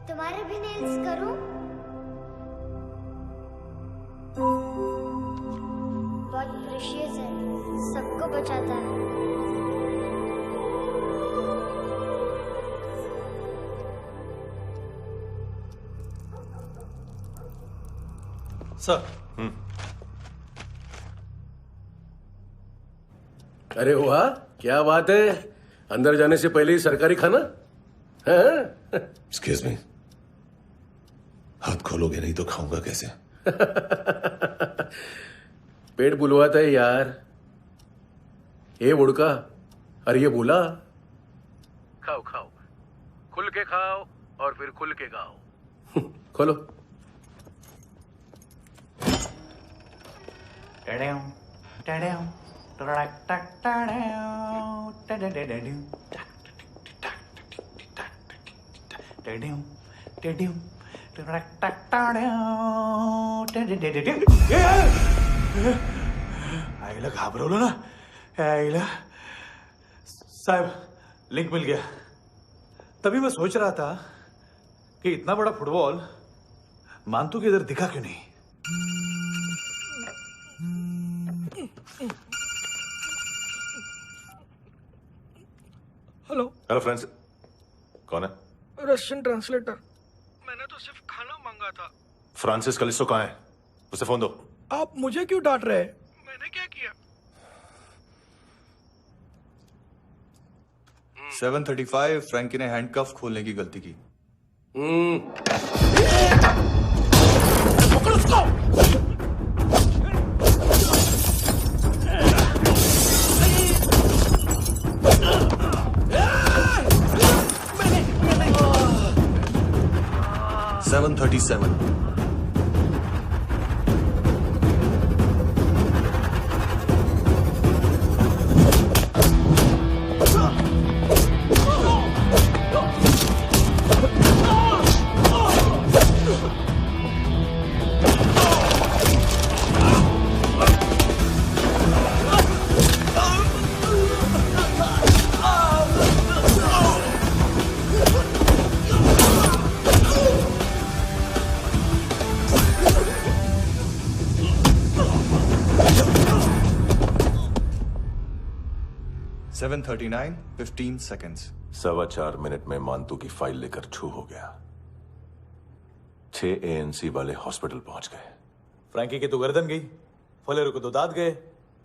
तुम्हारे भी नेल्स करूं? बहुत प्रेशियस है, सबको बचाता है। सर। अरे वाह, क्या बात है। अंदर जाने से पहले ही सरकारी खाना। एक्सक्यूज मी, हाथ खोलोगे नहीं तो खाऊंगा कैसे? पेट बुलवाता है यार। ये बुड़का, अरे ये बोला। खाओ खाओ, खुल के खाओ और फिर खुल के गाओ। खोलो। आईला घाबरवलं ना। आईला साहब, लिंक मिल गया। तभी मैं सोच रहा था कि इतना बड़ा फुटबॉल मानतू के इधर दिखा क्यों नहीं। हेलो। हेलो फ्रेंड्स, कौन है? Russian translator. मैंने तो सिर्फ खाना मांगा था। फ्रांसिस कलिस्टो कहाँ है? उसे फोन दो। आप मुझे क्यों डांट रहे हैं? मैंने क्या किया? 735 फ्रैंकी ने हैंडकफ खोलने की गलती की। पकड़ो उसको। 737 737 7:39, 15 seconds. 4.25 मिनट में मानतू की फाइल लेकर छू हो गया। 6 ANC वाले हॉस्पिटल पहुंच गए। फ्रैंकी की तो गर्दन गई, फलेरो को तो दांत गए।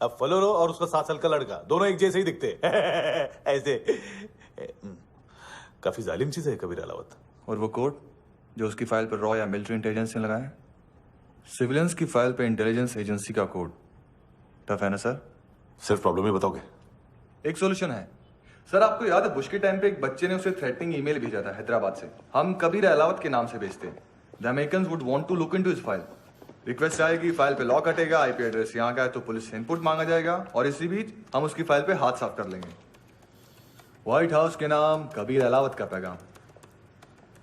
अब फलेरो और उसका 7 साल का लड़का दोनों एक जैसे ही दिखते ऐसे। काफी जालिम चीज है कबीर अलावत। और वो कोड जो उसकी फाइल पर रॉ या मिलिट्री इंटेलिजेंस ने लगाया, सिविलियंस की फाइल पे इंटेलिजेंस एजेंसी का कोड। टफ है ना सर? सिर्फ प्रॉब्लम ही बताओगे? एक सॉल्यूशन है सर। आपको याद है बुश के टाइम पे एक बच्चे ने उसे थ्रेटनिंग ईमेल भेजा था हैदराबाद से। हम कबीर अलावत के नाम से भेजते हैं। The Americans would want to look into his file. Request आएगी, फाइल पे लॉक हटेगा, आईपी एड्रेस यहाँ का है तो पुलिस से इनपुट मांगा जाएगा और इसी बीच हम उसकी फाइल पे हाथ साफ कर लेंगे। व्हाइट हाउस के नाम कबीर अलावत का पैगाम।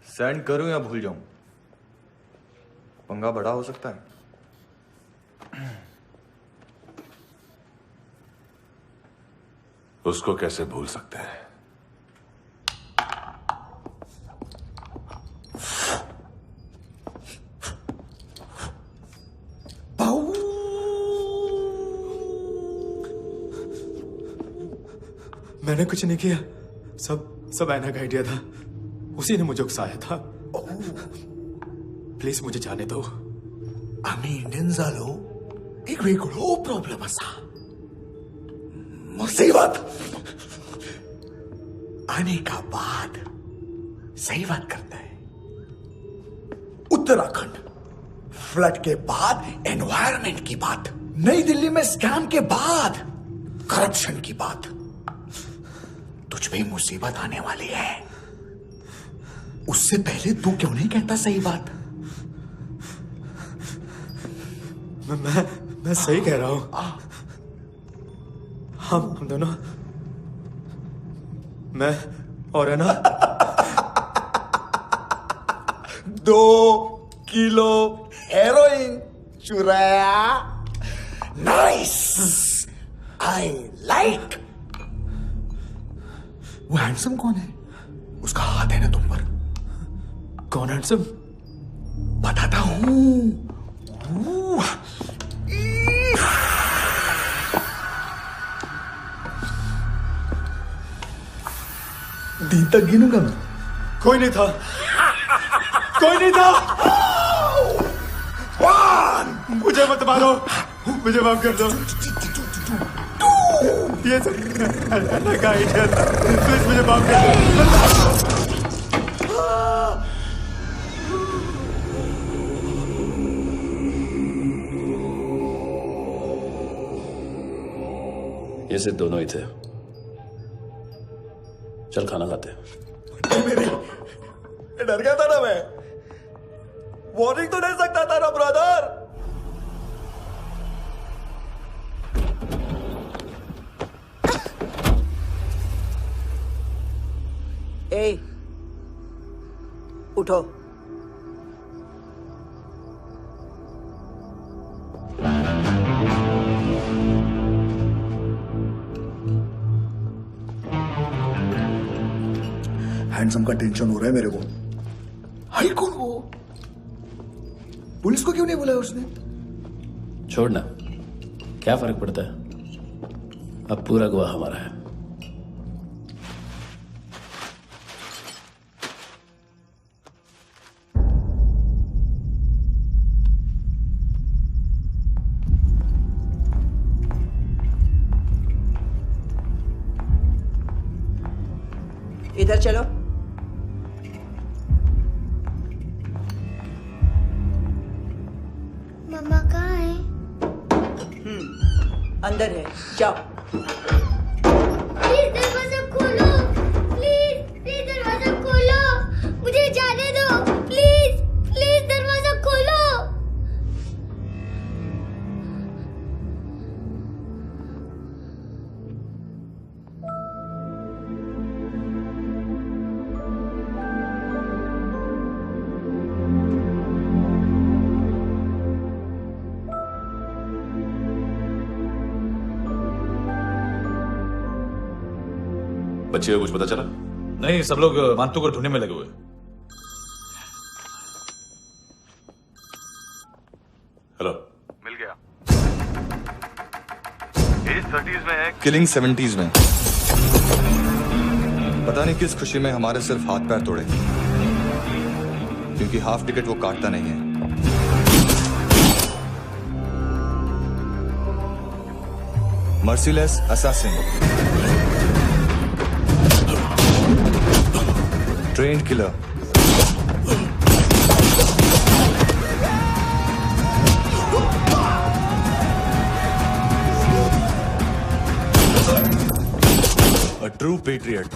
सेंड करूं या भूल जाऊं? पंगा बड़ा हो सकता है। उसको कैसे भूल सकते हैं? मैंने कुछ नहीं किया, सब ऐना का आइडिया था। उसी ने मुझे उकसाया था। प्लीज मुझे जाने दो। आम्ही इंडियन झालो एक वेगळो प्रॉब्लेम असा। मुसीबत आने का बाद सही बात करता है। उत्तराखंड फ्लड के बाद एनवायरनमेंट की बात, नई दिल्ली में स्कैम के बाद करप्शन की बात। तुझ पे मुसीबत आने वाली है, उससे पहले तू क्यों नहीं कहता सही बात? मैं सही कह रहा हूं। हम दोनों, मैं और है ना 2 किलो हेरोइन चुराया। Nice, I like. वो हैंडसम कौन है? उसका हाथ है ना तुम पर? कौन हैंडसम? बताता हूं। दिन तक गिनूंगा मैं। कोई नहीं था, कोई नहीं था। मुझे मत मारो, मुझे माफ कर दो। ये सब अल्लाह का आइडिया था। प्लीज मुझे माफ कर दो। ये सिर्फ दोनों ही थे। चल खाना खाते हैं। डर गया था ना मैं। वार्निंग तो दे सकता था ना ब्रदर। ए, उठो। हैंडसम का टेंशन हो रहा है मेरे को। हाई कौन वो? पुलिस को क्यों नहीं बुलाया उसने? छोड़ना, क्या फर्क पड़ता है? अब पूरा गवाह हमारा है। इधर चलो। मम्मा कहाँ है? अंदर है, जाओ। प्लीज दरवाजा खोलो, प्लीज दरवाजा खोलो, मुझे जाने दो। प्लीज दरवाजा खोलो। बच्चे को कुछ पता चला? नहीं, सब लोग मानतू को ढूंढने में लगे हुए। हेलो, मिल गया। एज 30s में है, किलिंग 70s में। पता नहीं किस खुशी में हमारे सिर्फ हाथ पैर तोड़े, क्योंकि हाफ टिकट वो काटता नहीं है। Merciless assassin, trained killer, a true patriot.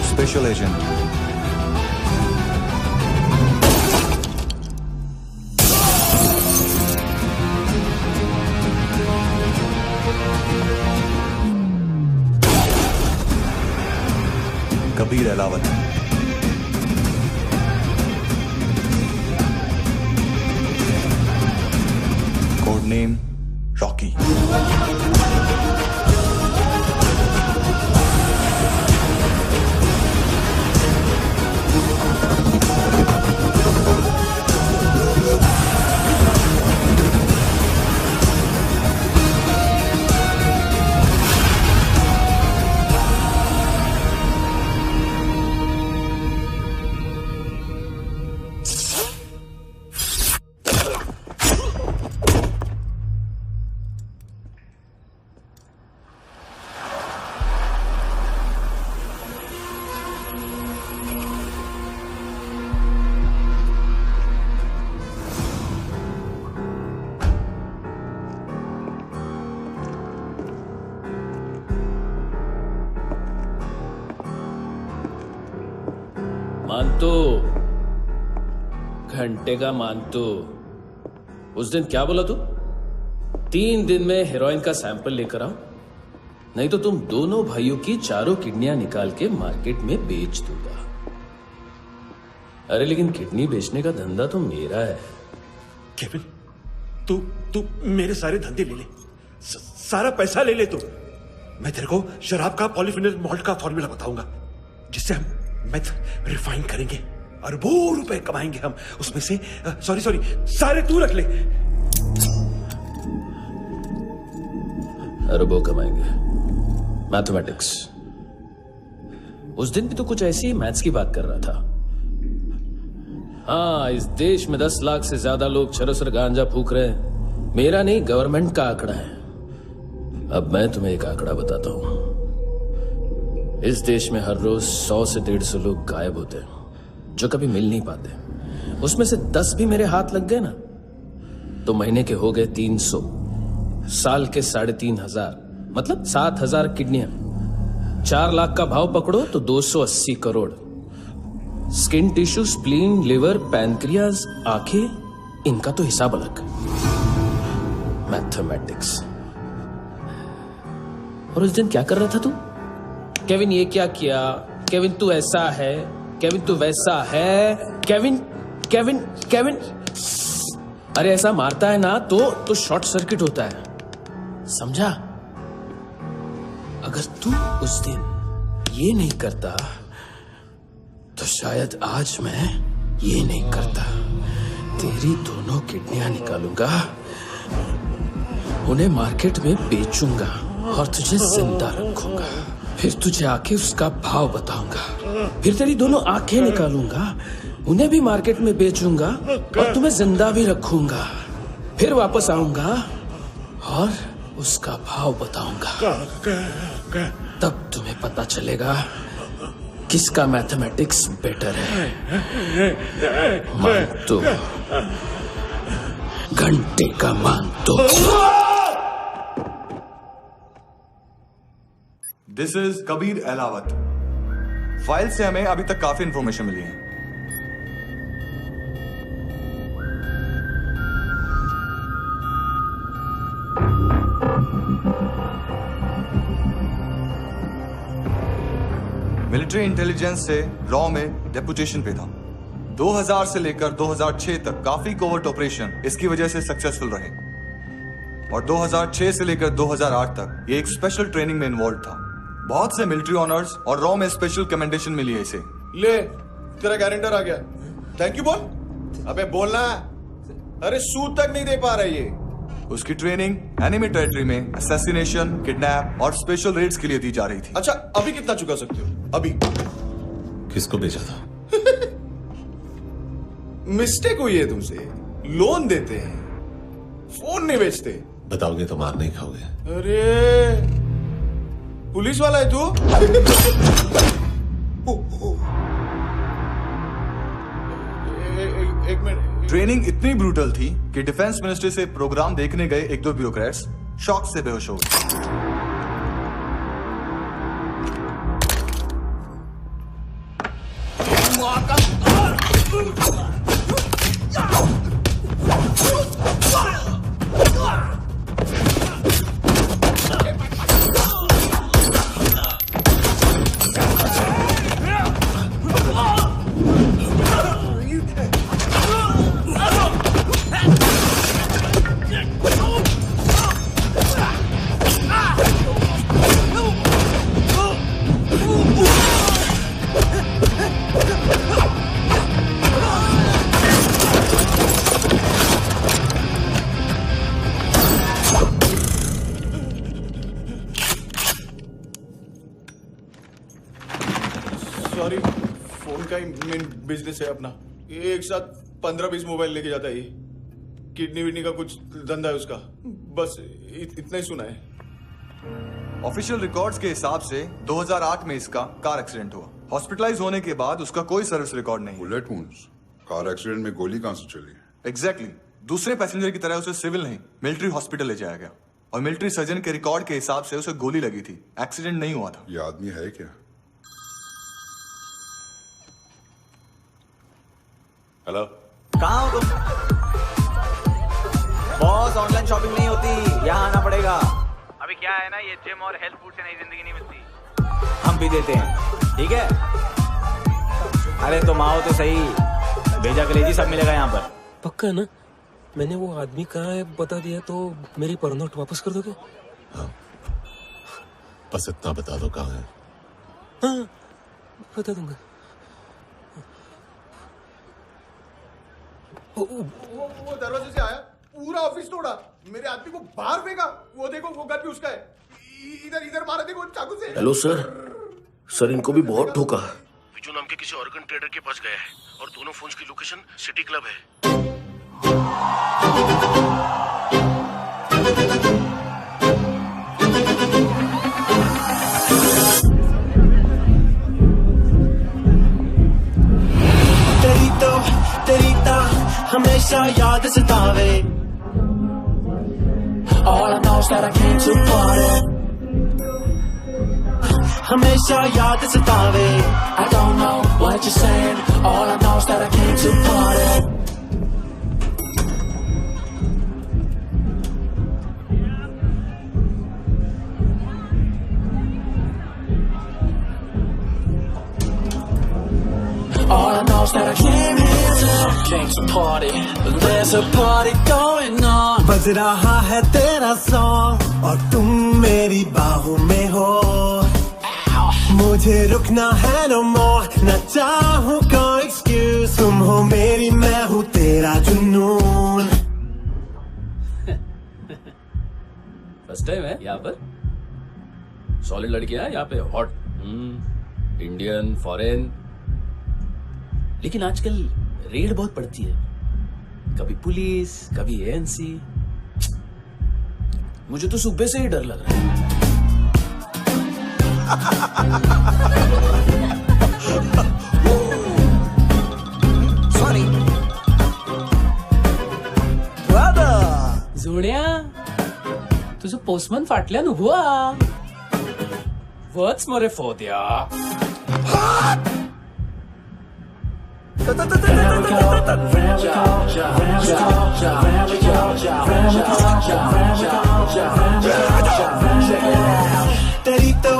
Special agent. Kabir Alawat. Code name Rocky. मानतो, घंटे का मानतो। उस दिन क्या बोला तू? 3 दिन में हेरोइन का सैंपल लेकर आओ, नहीं तो तुम दोनों भाइयों की चारों किडनियां निकाल के मार्केट में बेच दूंगा। अरे लेकिन किडनी बेचने का धंधा तो मेरा है। केविन, तू मेरे सारे धंधे ले ले, सारा पैसा ले ले तू। मैं तेरे को शराब का पॉलीफिनल मॉल्ट का फॉर्मूला बताऊंगा, जिससे हम मेथ रिफाइन करेंगे, अरबों रुपए कमाएंगे हम उसमें से। सॉरी सारे तू रख ले। अरबों कमाएंगे, मैथमेटिक्स। उस दिन भी तो कुछ ऐसी मैथ्स की बात कर रहा था। हाँ, इस देश में 10 लाख से ज्यादा लोग चरस और गांजा फूक रहे हैं। मेरा नहीं, गवर्नमेंट का आंकड़ा है। अब मैं तुम्हें एक आंकड़ा बताता हूं। इस देश में हर रोज 100 से 150 लोग गायब होते हैं, जो कभी मिल नहीं पाते। उसमें से 10 भी मेरे हाथ लग गए ना, तो महीने के हो गए 300, साल के 3,500, मतलब 7,000 किडनियां। 4 लाख का भाव पकड़ो तो 280 crore. Skin tissue, spleen, liver, pancreas, आंखें, इनका तो हिसाब अलग। मैथमेटिक्स। और उस दिन क्या कर रहा था तू? केविन ये क्या किया, केविन तू ऐसा है, केविन तू वैसा है, केविन केविन केविन। अरे ऐसा मारता है ना तो शॉर्ट सर्किट होता है, समझा? अगर तू उस दिन ये नहीं करता तो शायद आज मैं ये नहीं करता। तेरी दोनों किडनियां निकालूंगा, उन्हें मार्केट में बेचूंगा और तुझे जिंदा रखूंगा। फिर तुझे आके उसका भाव बताऊंगा। फिर तेरी दोनों आंखें निकालूंगा, उन्हें भी मार्केट में बेचूंगा और तुम्हें जिंदा भी रखूंगा। फिर वापस आऊंगा और उसका भाव बताऊंगा। तब तुम्हें पता चलेगा किसका मैथमेटिक्स बेटर है। मानतो, घंटे का मानतो। This is Kabir Ahlawat. File से हमें अभी तक काफी इंफॉर्मेशन मिली है। मिलिट्री इंटेलिजेंस से रॉ में डेपुटेशन पे था। 2000 से लेकर 2006 तक काफी कोवर्ट ऑपरेशन इसकी वजह से सक्सेसफुल रहे, और 2006 से लेकर 2008 तक ये एक स्पेशल ट्रेनिंग में इन्वॉल्व था। बहुत से मिलिट्री ऑनर्स और रॉ में स्पेशल कमेंडेशन मिली है इसे। ले, तेरा गारंटर आ गया। थैंक यू बोल। अबे बोलना। अरे सूद तक नहीं दे पा रहा ये। उसकी ट्रेनिंग एनिमी टेरिटरी में असैसिनेशन, किडनैप और स्पेशल रेड्स के लिए दी जा रही थी। अच्छा, अभी कितना चुका सकते हो? अभी किसको बेचा था? मिस्टेक हुई है तुमसे। लोन देते हैं, फोन नहीं बेचते। बताओगे तो मार नहीं खाओगे। अरे पुलिस वाला है तू? एक मिनट। ट्रेनिंग इतनी ब्रूटल थी कि डिफेंस मिनिस्ट्री से प्रोग्राम देखने गए एक दो ब्यूरोक्रेट्स शॉक से बेहोश हो गए। सॉरी, फोन का ही मेन बिजनेस है अपना। एक साथ 15-20 मोबाइल लेके जाता है ये। किडनी विडनी का कुछ धंधा है उसका। बस इतना ही सुना है। ऑफिशियल रिकॉर्ड्स के हिसाब से 2008 में इसका कार एक्सीडेंट हुआ। हॉस्पिटलाइज होने के बाद उसका कोई सर्विस रिकॉर्ड नहीं। Bullet wounds. कार एक्सीडेंट में गोली कहां से चली? एग्जैक्टली। दूसरे पैसेंजर की तरह उसे सिविल नहीं, मिलिट्री हॉस्पिटल ले जाया गया और मिलिट्री सर्जन के रिकॉर्ड के हिसाब से उसे गोली लगी थी। एक्सीडेंट नहीं हुआ था। ये आदमी है क्या? हेलो, कहाँ हो तुम? बॉस, ऑनलाइन शॉपिंग नहीं होती, यहाँ आना पड़ेगा। अभी क्या है ना, ये जिम और हेल्थ फूड से नई जिंदगी नहीं मिलती। हम भी देते हैं, ठीक है? अरे तुम आओ तो सही, भेजा कलेजी सब मिलेगा यहाँ पर। पक्का ना? मैंने वो आदमी कहाँ है बता दिया तो मेरी पर नोट वापस कर दोगे? हाँ, बस इतना बता दो कहाँ है। हाँ, बता दूंगा। वो दरवाजे से आया, पूरा ऑफिस तोड़ा, मेरे आदमी को बाहर फेंका। वो देखो, वो गन भी उसका है। इधर मारा, देखो चाकू से। हेलो सर, सर इनको भी बहुत ठोका। विजू नाम के किसी ऑर्गन ट्रेडर के पास गया है और दोनों फोन्स की लोकेशन सिटी क्लब है। तेरी ता हमेशा याद सतावे। All I know is that I came to party. हमेशा याद सतावे। I don't know what you're saying. All I know is that I came to party. All I know is that I came here to party. There's a party going on. बज रहा है तेरा song और तुम मेरी बाहों में हो। मुझे रुकना है no more, न चाहूँ कोई excuse। तुम हो मेरी, मैं हूँ तेरा जुनून। फर्स्ट टाइम है यहाँ पर। सॉलिड लड़कियां हैं यहाँ पे, हॉट इंडियन, फॉरेन। लेकिन आजकल रेड बहुत पड़ती है, कभी पुलिस, कभी एएनसी। मुझे तो सुबह से ही डर लग रहा है। सॉरी जोड्या, तुझं पोस्टमन फाटल्यान उभो हा. वच मरे फोद्या. तेरी तो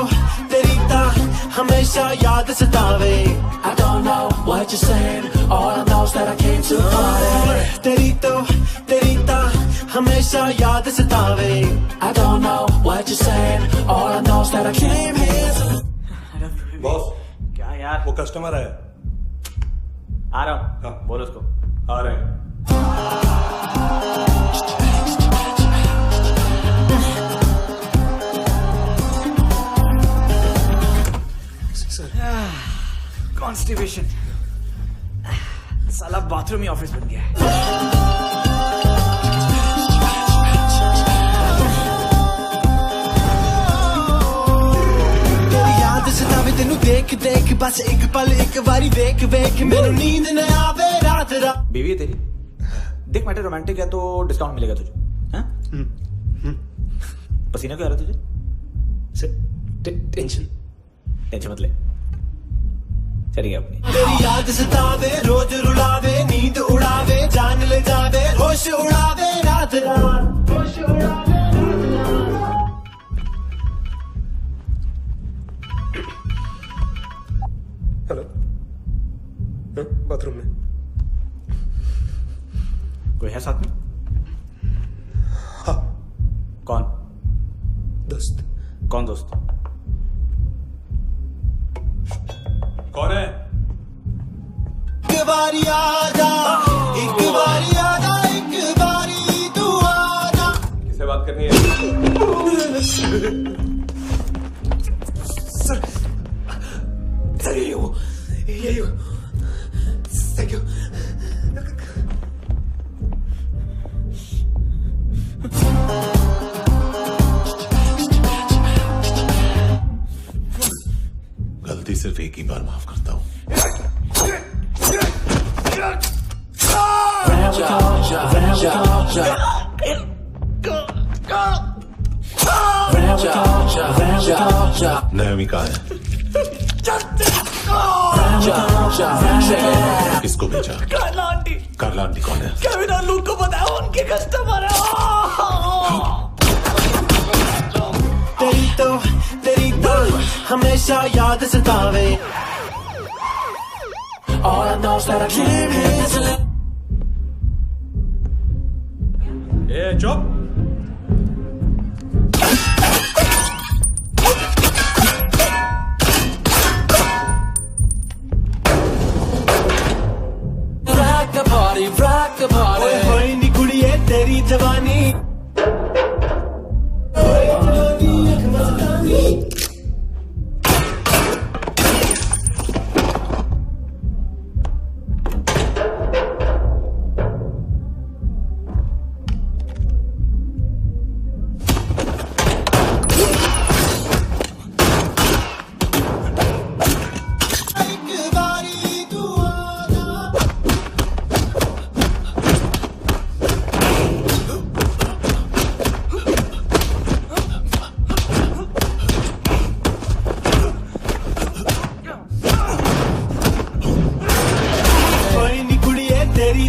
हमेशा याद सतावे. I don't know what you're saying. All I know is that I came to party. तेरी तो हमेशा याद सतावे. I don't know what you're saying. All I know is that I came here. Boss, क्या यार? वो कस्टमर है. आ रहा हूँ. बोलो उसको. आ रहे हैं. कॉन्स्टिपेशन, साला बाथरूम ही ऑफिस बन गया है। याद सतावे तेनू देख देख, बस एक पल एक बारी वेख वेख, मैनू नींद न आवे रात रात। बीवी है तेरी, देख मैटर रोमांटिक है तो डिस्काउंट मिलेगा तुझे। हाँ? पसीना क्यों आ रहा है तुझे? टेंशन मत ले, चली गया अपनी। तेरी याद सतावे, रोज रुलावे, नींद उड़ावे, जान ले जावे, होश उड़ावे रात रात, होश उड़ावे। हेलो, बाथरूम में कोई है साथ में? हाँ। कौन? दोस्त। कौन दोस्त? कौन है? एक बारी आजा, एक बारी आजा, एक बारी तू आजा। किससे बात करनी है? सर यही हो, यही हो। Thank you. गलती सिर्फ एक ही बार माफ करता हूं। नयमी कहाँ है? किसको भेजा? कार्ला आंटी। कार्ला आंटी कौन है? केविन और लूक को बताया, उनके कस्टमर है। तेरी तो हमेशा याद सतावे। All I know is that I dream is ए चुप। rock the party। होए नी कुड़िए तेरी जवानी,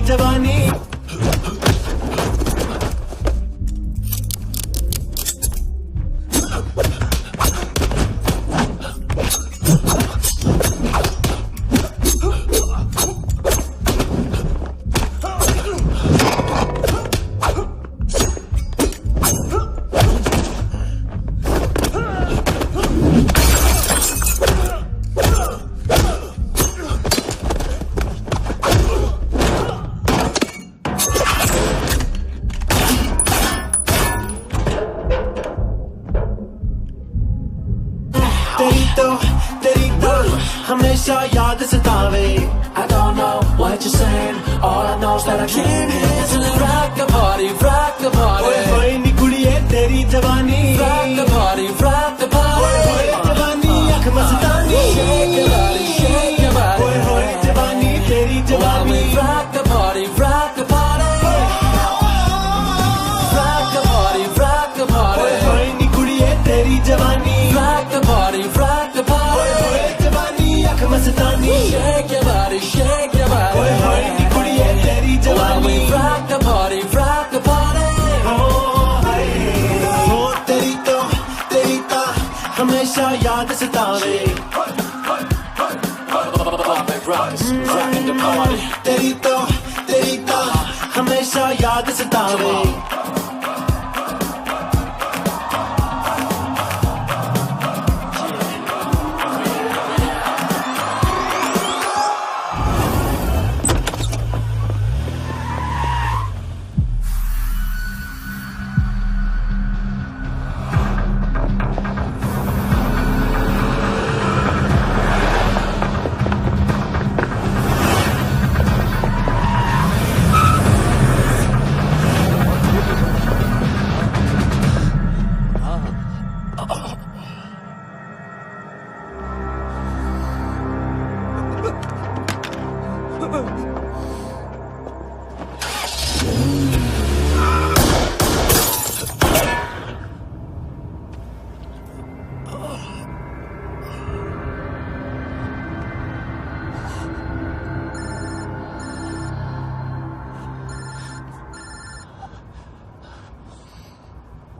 जवानी। तेरी तो हमेशा याद सतावे। I don't know what you're saying, all I know is that I came here to rock the party, rock the party। ओए होए नी कुड़िए तेरी जवानी, rock the party, rock the party। ओए होए जवानी आँख मस्तानी, shake your body, shake your body। ओए होए जवानी तेरी जवानी, rock the party, rock the party। rock the party, rock the party। ओए होए नी कुड़िए तेरी जवानी, rock the party, rock the party। Mastani, shake your body, shake your body। ओए होए नी कुड़िए तेरी जवानी, rock the party, rock the party। हो तेरी तो हमेशा याद सतावे। तेरी तो हमेशा याद सतावे।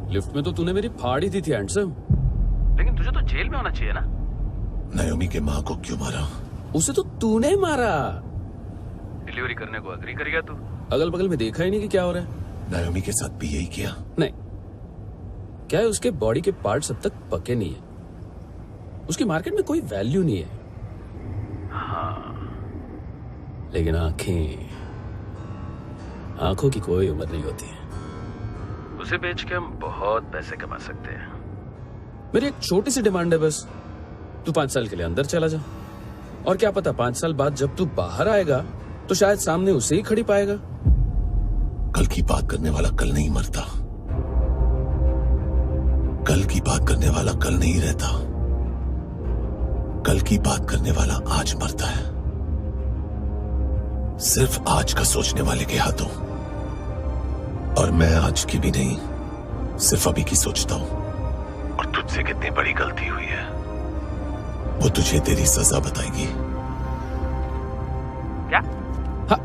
लिफ्ट में तो तूने मेरी फाड़ ही दी थी हैंडसम। लेकिन तुझे तो जेल में होना चाहिए ना। नायोमी के माँ को क्यों मारा? उसे तो तूने मारा। डिलीवरी करने को अग्री कर गया तू। अगल बगल में देखा ही नहीं कि क्या हो रहा है। नायोमी के साथ भी यही किया? नहीं, क्या है उसके बॉडी के पार्ट्स अब तक पके नहीं है, उसकी मार्केट में कोई वैल्यू नहीं है। हाँ, लेकिन आंखों की कोई उम्र नहीं होती है। उसे बेच के हम बहुत पैसे कमा सकते हैं। मेरी एक छोटी सी डिमांड है बस, तू 5 साल के लिए अंदर चला जा, और क्या पता 5 साल बाद जब तू बाहर आएगा तो शायद सामने उसे ही खड़ी पाएगा। कल की बात करने वाला कल नहीं मरता, कल की बात करने वाला कल नहीं रहता, कल की बात करने वाला आज मरता है। सिर्फ आज का सोचने वाले के हाथों। और मैं आज की भी नहीं, सिर्फ अभी की सोचता हूं। और तुझसे कितनी बड़ी गलती हुई है वो तुझे तेरी सजा बताएगी। क्या? हाँ।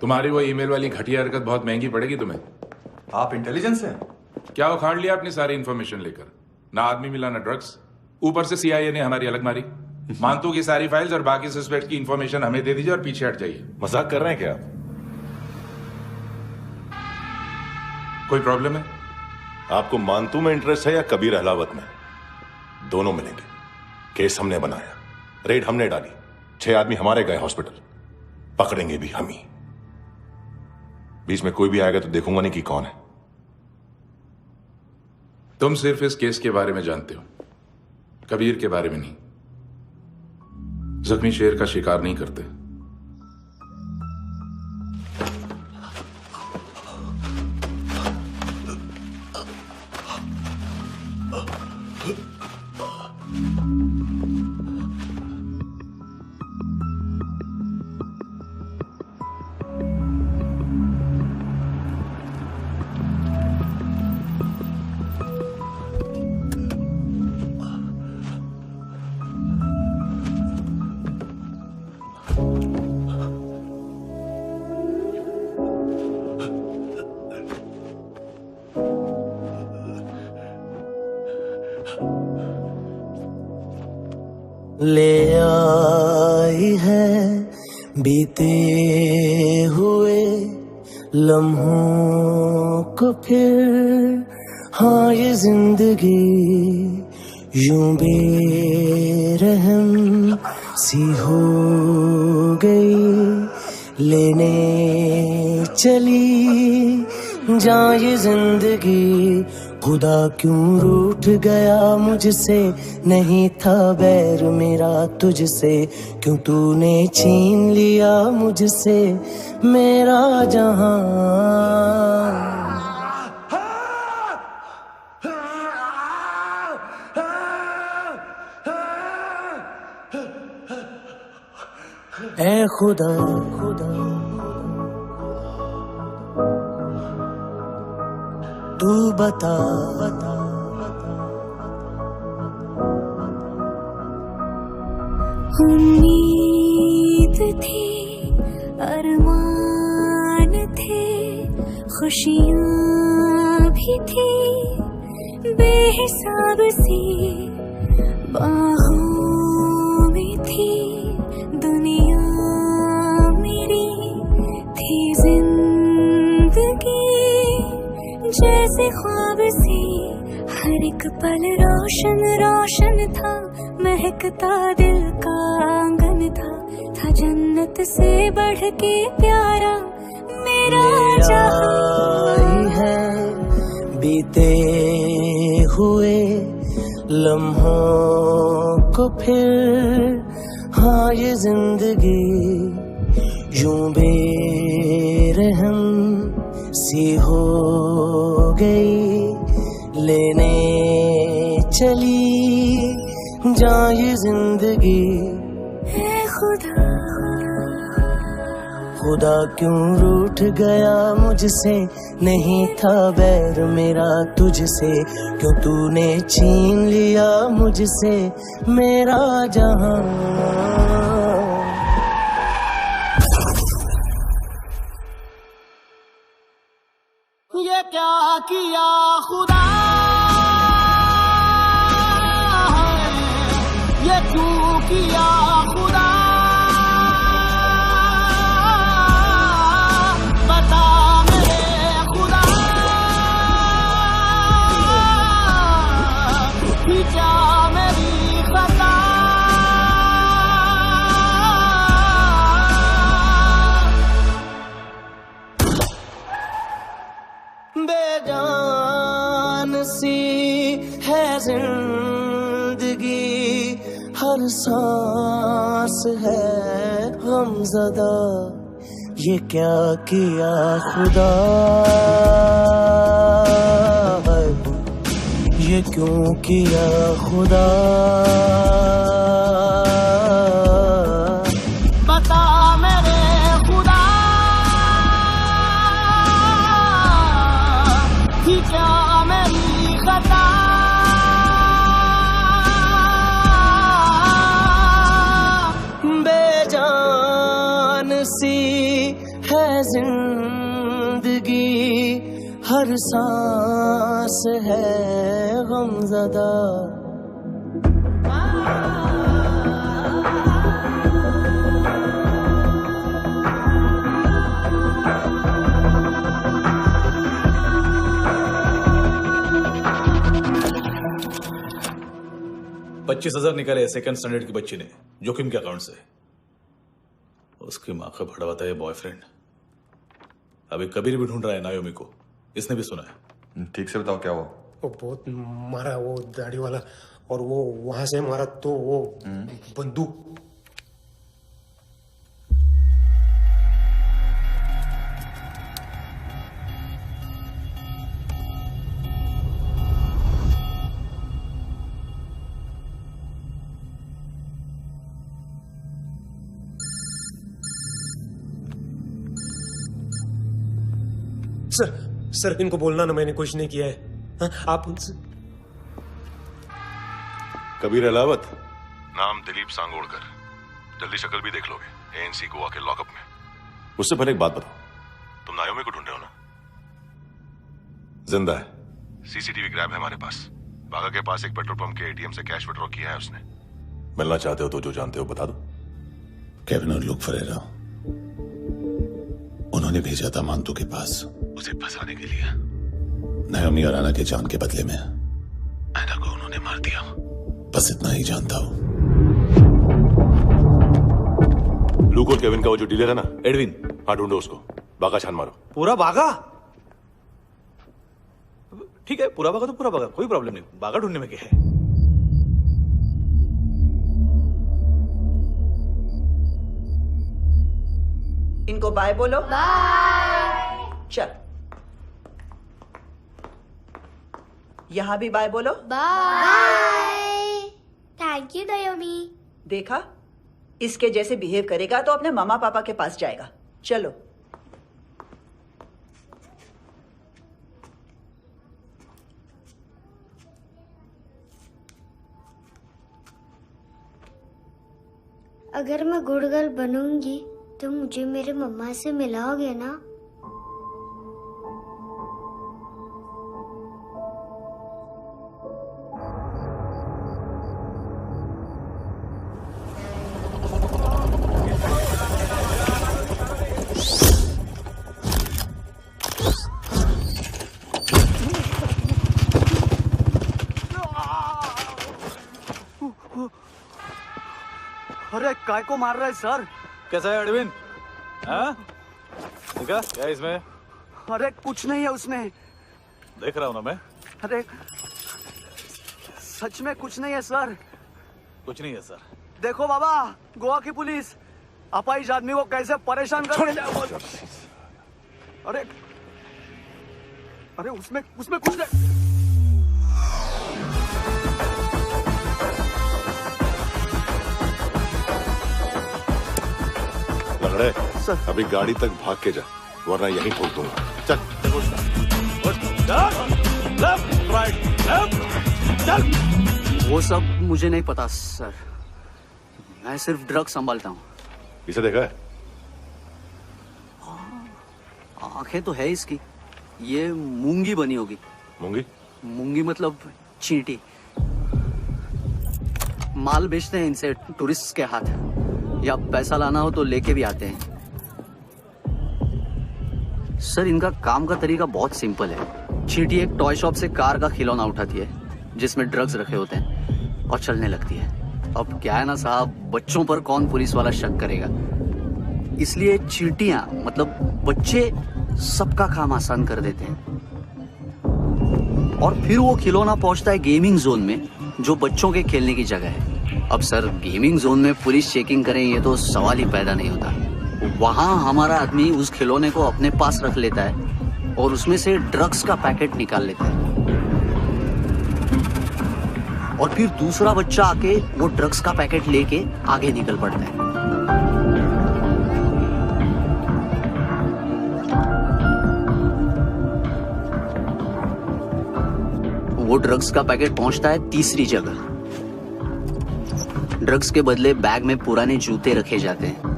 तुम्हारी वो ईमेल वाली घटिया हरकत बहुत महंगी पड़ेगी तुम्हें। आप इंटेलिजेंस हैं? क्या उखाड़ लिया अपनी सारी इंफॉर्मेशन लेकर? ना आदमी मिला ना ड्रग्स, ऊपर से CIA ने हमारी अलग मारी। मानतू की सारी फाइल्स और बाकी सस्पेक्ट की इंफॉर्मेशन हमें दे दीजिए और पीछे हट जाइए। मजाक कर रहे हैं क्या? कोई प्रॉब्लम है? आपको मानतू में इंटरेस्ट है या कबीर अहलावत में? दोनों मिलेंगे। केस हमने बनाया, रेड हमने डाली, 6 आदमी हमारे गए हॉस्पिटल, पकड़ेंगे भी हम ही। बीच में कोई भी आएगा तो देखूंगा नहीं कि कौन है। तुम सिर्फ इस केस के बारे में जानते हो, कबीर के बारे में नहीं। जख्मी शेर का शिकार नहीं करते। ले आई है बीते हुए लम्हों को फिर, हाँ ये जिंदगी यूं बेरहम सी हो गई, लेने चली जा ये जिंदगी। खुदा क्यों रूठ गया मुझसे, नहीं था बैर मेरा तुझसे, क्यों तूने छीन लिया मुझसे मेरा जहां। ऐ खुदा खुदा तू बता बता उम्मीद थी, अरमान थे, खुशियाँ भी थी, बेहिसाब सी बाहों में थी दुनिया मेरी, थी जिंदगी जैसे ख्वाब सी, हर एक पल रोशन रोशन था, महकता दिल का आंगन था जन्नत से बढ़ के प्यारा मेरा जहां। है बीते हुए लम्हों को फिर, हाँ ये जिंदगी यूं बेरहम सी हो गई, लेने चली जा ये जिंदगी। ऐ खुदा खुदा क्यों रूठ गया मुझसे, नहीं था बैर मेरा तुझसे, क्यों तूने छीन लिया मुझसे मेरा जहां। ये क्या किया खुदा, ये क्यों किया खुदा, बता मेरे खुदा, थी क्या मेरी खता। बेजान सी है जिंदगी, हर सांस है गमज़दा, ये क्या किया खुदा, ये क्यों किया खुदा, बता मेरे खुदा, थी क्या मेरी खता। बेजान सी है जिंदगी, हर सांस है गमज़दा। $25,000 निकाले सेकंड स्टैंडर्ड की बच्ची ने जोखिम के अकाउंट से। उसकी माँ का भड़वाता है बॉयफ्रेंड। अभी कबीर भी ढूंढ रहा है नायोमी को, इसने भी सुना है। ठीक से बताओ क्या हुआ। वो बहुत मारा, वो दाढ़ी वाला, और वो वहां से मारा तो वो बंदूक। सर इनको बोलना ना मैंने कुछ नहीं किया है। हाँ, आप उनसे। कबीर अलावत, नाम दिलीप सांगोड़कर। जल्दी शक्ल भी देख लोगे एएनसी गोवा के लॉकअप में। मुझसे पहले एक बात बताओ, तुम नायोमी को ढूंढ रहे हो ना? जिंदा है, सीसीटीवी ग्रैब है हमारे पास। बागा के पास एक पेट्रोल पंप के एटीएम से कैश विड्रॉ किया है उसने। मिलना चाहते हो तो जो जानते हो बता दो। केविन और लुक फरेरा, उन्होंने भेजा था मांतू के पास उसे फंसाने के लिए। नायोमी और आना के जान के बदले में एना को उन्होंने मार दिया। बस इतना ही जानता हूं। लूक और केविन का वो जो डीलर है ना, एडविन, हाँ ढूंढो उसको। बागा छान मारो। पूरा बागा? ठीक है, पूरा बागा तो पूरा बागा, कोई प्रॉब्लम नहीं। बागा ढूंढने में क्या है? इनको बाय बोलो। बाय। चल, यहां भी बाय बोलो। बाय। Thank you नायोमी। देखा, इसके जैसे बिहेव करेगा तो अपने मामा पापा के पास जाएगा। चलो। अगर मैं गुड गर्ल बनूंगी तो मुझे मेरे मम्मा से मिलाओगे ना? अरे काय को मार रहा है सर? कैसा है एडविन? हाँ? देखा क्या है इसमें? अरे कुछ नहीं है उसमें। देख रहा हूं ना मैं। अरे सच में कुछ नहीं है सर। कुछ नहीं है सर। देखो बाबा, गोवा की पुलिस अपाहिज आदमी को कैसे परेशान कर रही है। अरे अरे उसमें कुछ नहीं। लंगड़े, सर। अभी गाड़ी तक भाग के जा, वरना यहीं ठोक दूंगा। चल वो सब मुझे नहीं पता सर, मैं सिर्फ ड्रग संभालता हूँ। इसे देखा है? आंखें तो है इसकी, ये मूंगी बनी होगी। मूंगी? मूंगी मतलब चींटी। माल बेचते हैं इनसे टूरिस्ट के हाथ, या पैसा लाना हो तो लेके भी आते हैं। सर इनका काम का तरीका बहुत सिंपल है। चींटी एक टॉय शॉप से कार का खिलौना उठाती है जिसमें ड्रग्स रखे होते हैं और चलने लगती है। अब क्या है ना साहब, बच्चों पर कौन पुलिस वाला शक करेगा, इसलिए चींटियां मतलब बच्चे सबका काम आसान कर देते हैं। और फिर वो खिलौना पहुंचता है गेमिंग जोन में, जो बच्चों के खेलने की जगह है। अब सर गेमिंग जोन में पुलिस चेकिंग करे ये तो सवाल ही पैदा नहीं होता। वहां हमारा आदमी उस खिलौने को अपने पास रख लेता है और उसमें से ड्रग्स का पैकेट निकाल लेता है, और फिर दूसरा बच्चा आके वो ड्रग्स का पैकेट लेके आगे निकल पड़ता है। वो ड्रग्स का पैकेट पहुंचता है तीसरी जगह। ड्रग्स के बदले बैग में पुराने जूते रखे जाते हैं।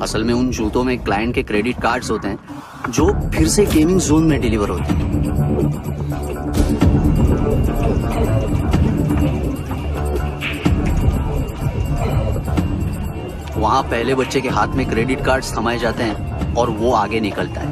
असल में उन जूतों में क्लाइंट के क्रेडिट कार्ड्स होते हैं जो फिर से गेमिंग जोन में डिलीवर होते हैं। वहां पहले बच्चे के हाथ में क्रेडिट कार्ड्स थमाए जाते हैं और वो आगे निकलता है।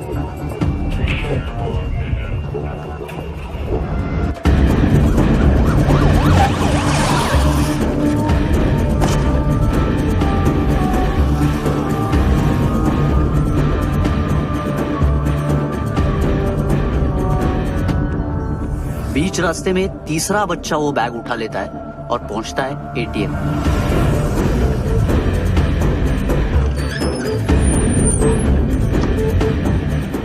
बीच रास्ते में तीसरा बच्चा वो बैग उठा लेता है और पहुंचता है एटीएम।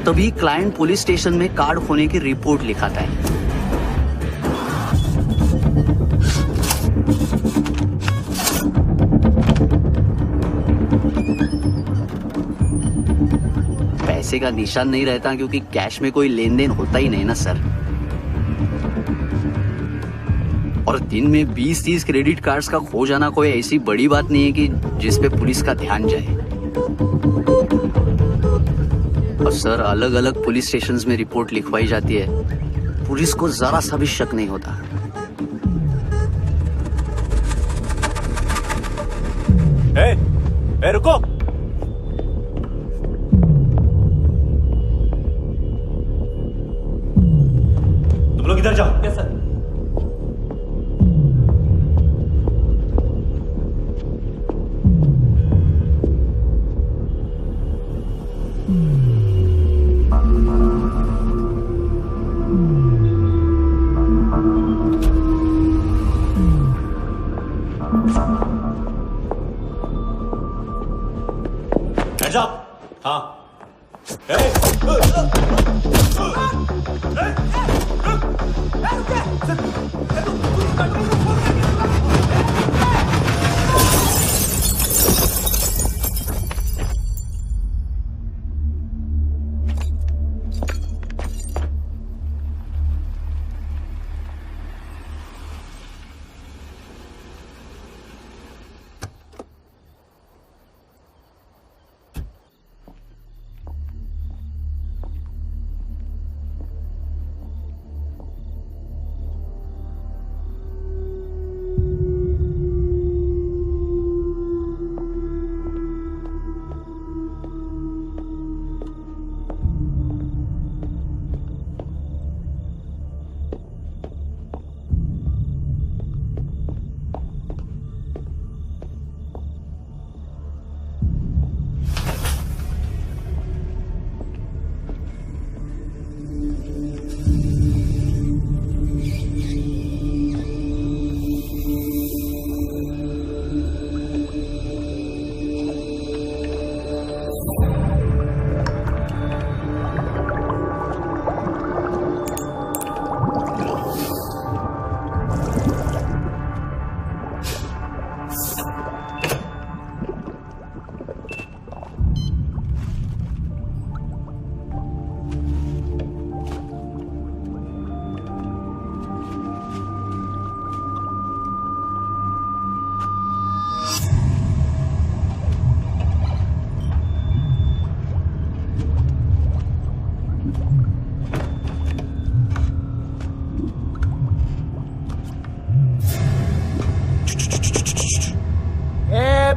तभी क्लाइंट पुलिस स्टेशन में कार्ड खोने की रिपोर्ट लिखाता है। पैसे का निशान नहीं रहता क्योंकि कैश में कोई लेन देन होता ही नहीं ना सर। और दिन में 20-30 क्रेडिट कार्ड्स का खो जाना कोई ऐसी बड़ी बात नहीं है कि जिस पे पुलिस का ध्यान जाए। और सर अलग अलग पुलिस स्टेशंस में रिपोर्ट लिखवाई जाती है, पुलिस को जरा सा भी शक नहीं होता। ए, रुको। तुम लोग इधर जाओ। Yes sir. हाँ।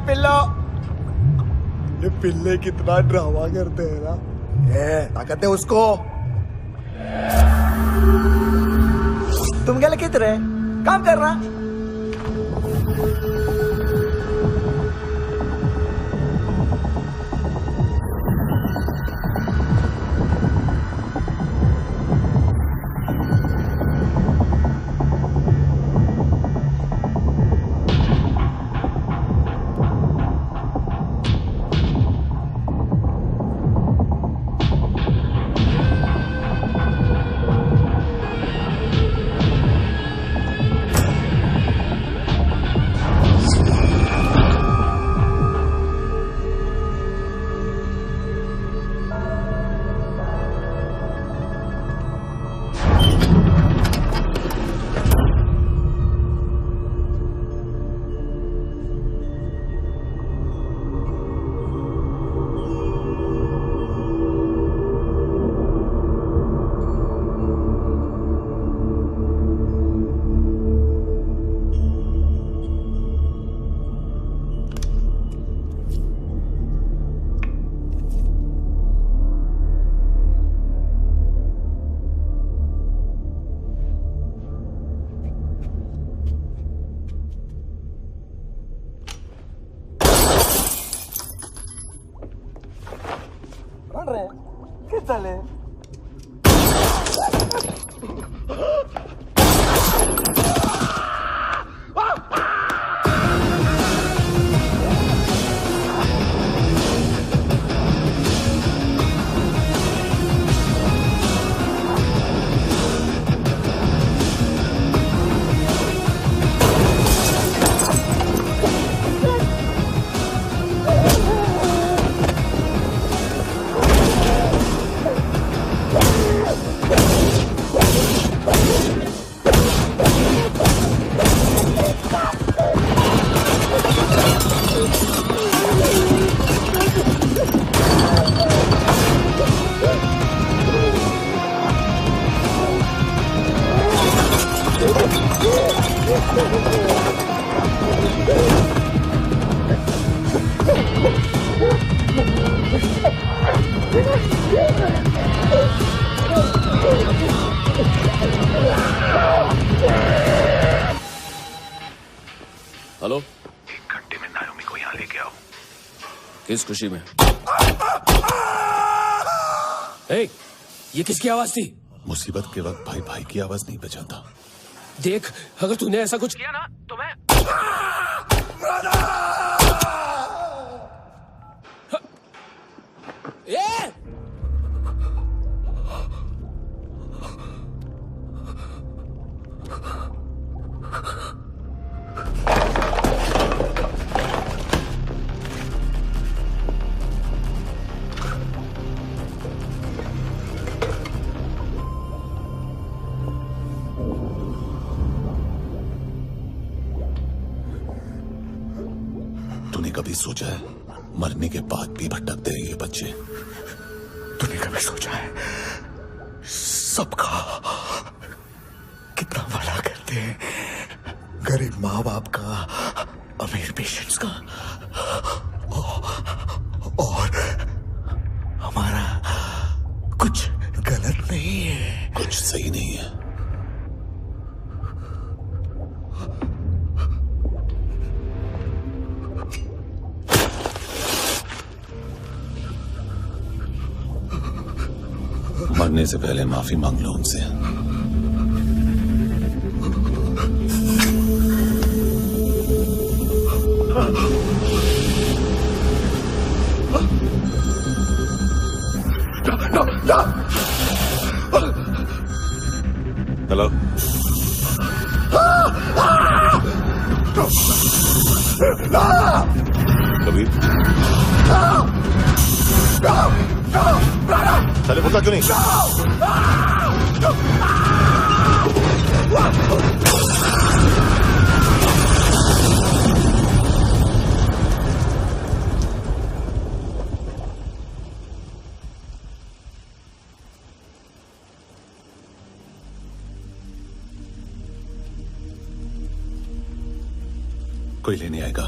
पिल्लो। ये पिल्ले कितना ड्रामा करते हैं ना। ताकत है उसको। तुम क्या लिखित रहे? काम कर रहा। हेलो, 1 घंटे में नायोमी को यहाँ लेके आओ। किस खुशी में? ए, ये किसकी आवाज थी? मुसीबत के वक्त भाई भाई की आवाज नहीं बचाता। देख, अगर तूने ऐसा कुछ किया ना तो मैं ए! तूने कभी सोचा है मरने के बाद भी भटकते हैं ये बच्चे? तूने कभी सोचा है सबका कितना भला करते हैं? गरीब माँ बाप का, अमीर पेशेंट्स का, और हमारा कुछ गलत नहीं है, कुछ सही नहीं है। मरने से पहले माफी मांग लो उनसे। हेलो, कबीर, चले बोलता क्यों नहीं? कोई लेने आएगा?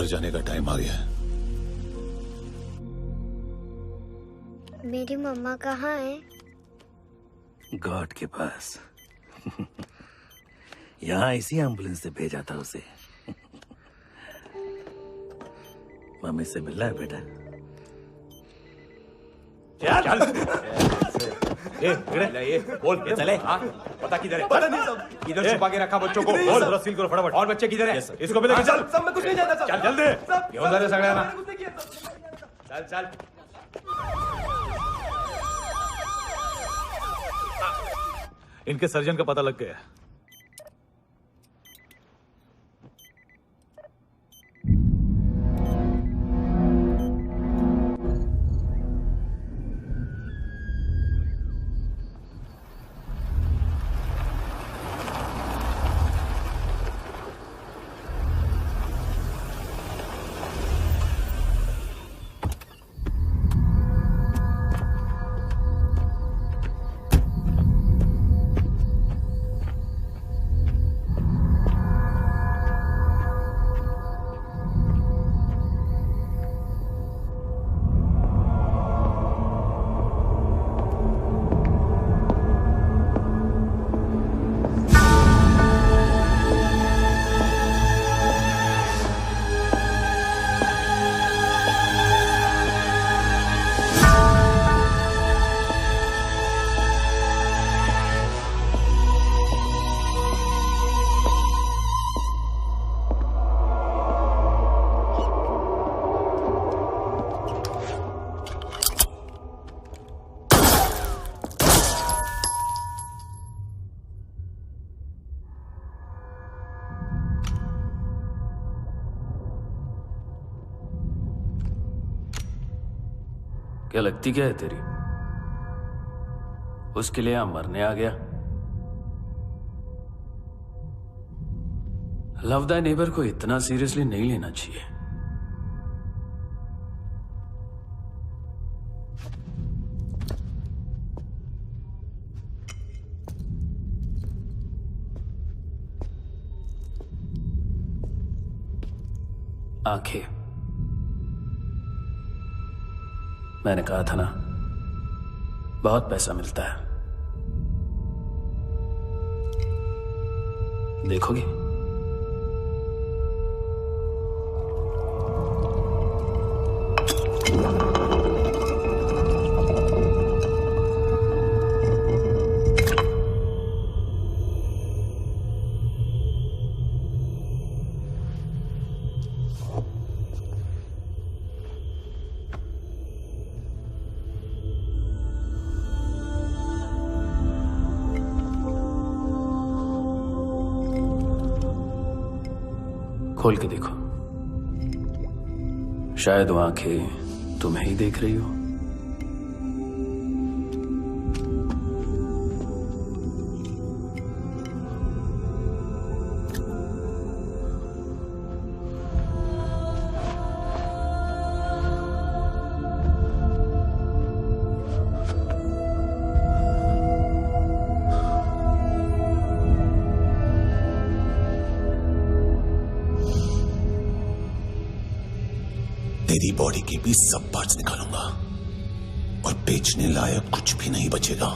घर जाने का टाइम आ गया है। मेरी मम्मा कहाँ है? गॉड के पास। यहाँ इसी एम्बुलेंस से भेजा था उसे। मम्मी से मिलना है बेटा। चल ये बोल के चले। पता किधर है? पता नहीं सब। इधर छुपा के रखा बच्चों को। बोल थोड़ा सील करो फटाफट। और बच्चे किधर है? इसको भी लेके चल। सब मैं कुछ नहीं जानता। चल जल्दी। घेऊन जा रे सगळ्यांना। चल चल। इनके सर्जन का पता लग गया। क्या लगती क्या है तेरी? उसके लिए यहां मरने आ गया? लव द नेबर को इतना सीरियसली नहीं लेना चाहिए। आंखें, मैंने कहा था ना, बहुत पैसा मिलता है। देखोगी? खोल के देखो, शायद वो आंखें तुम्हें ही देख रही हो। तेरी बॉडी के भी सब पार्ट्स निकालूंगा और बेचने लायक कुछ भी नहीं बचेगा।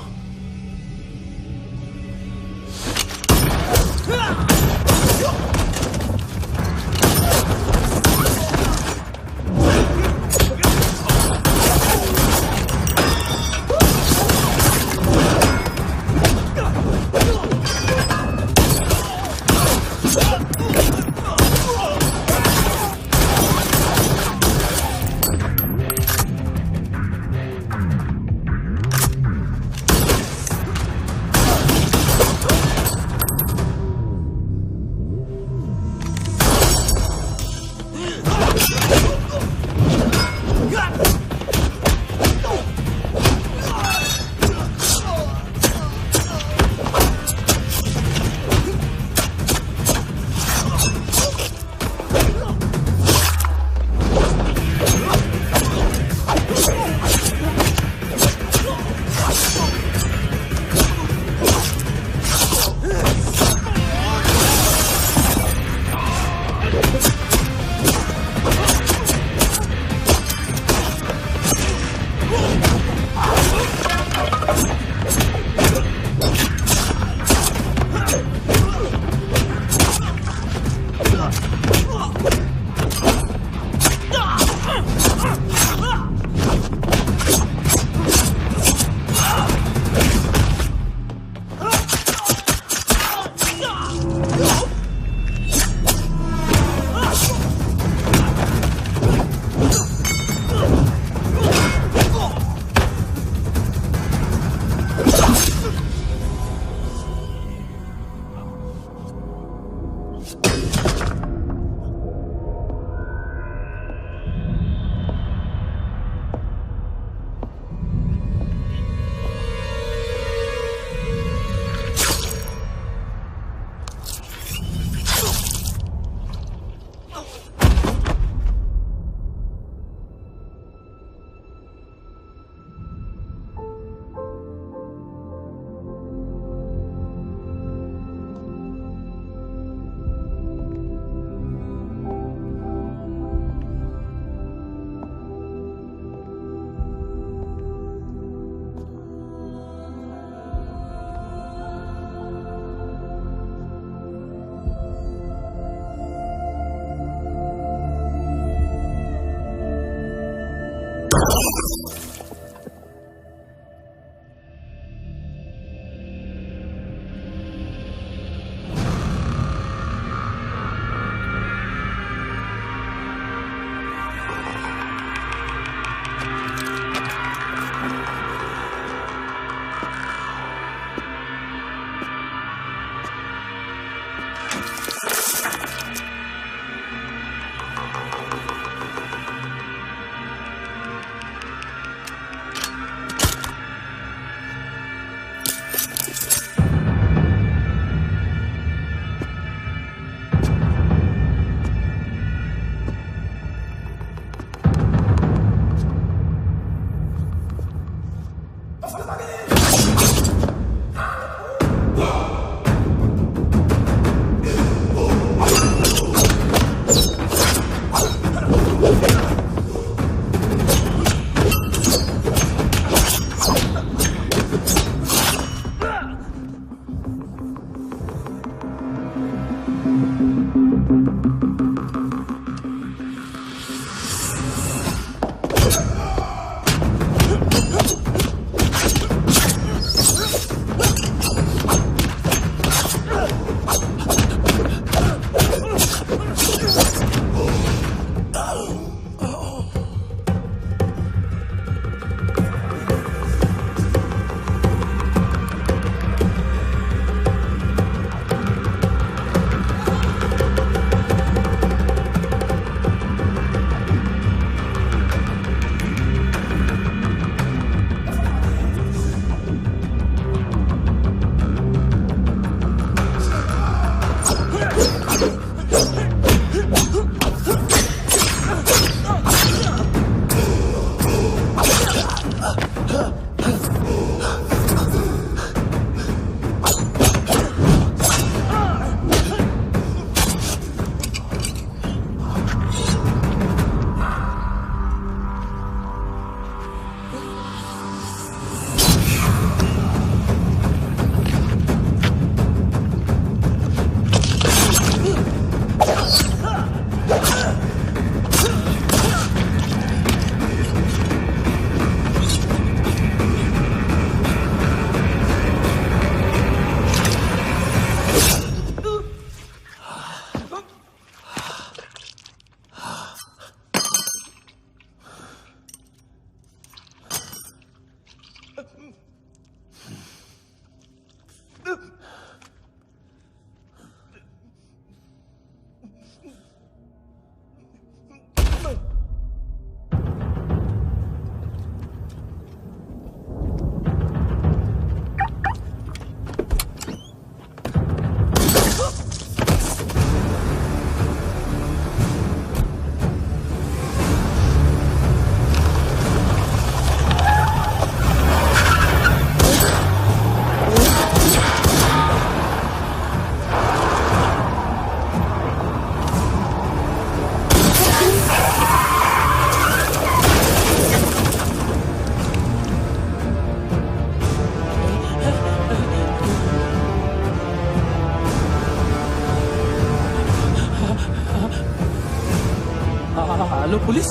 हेलो पुलिस,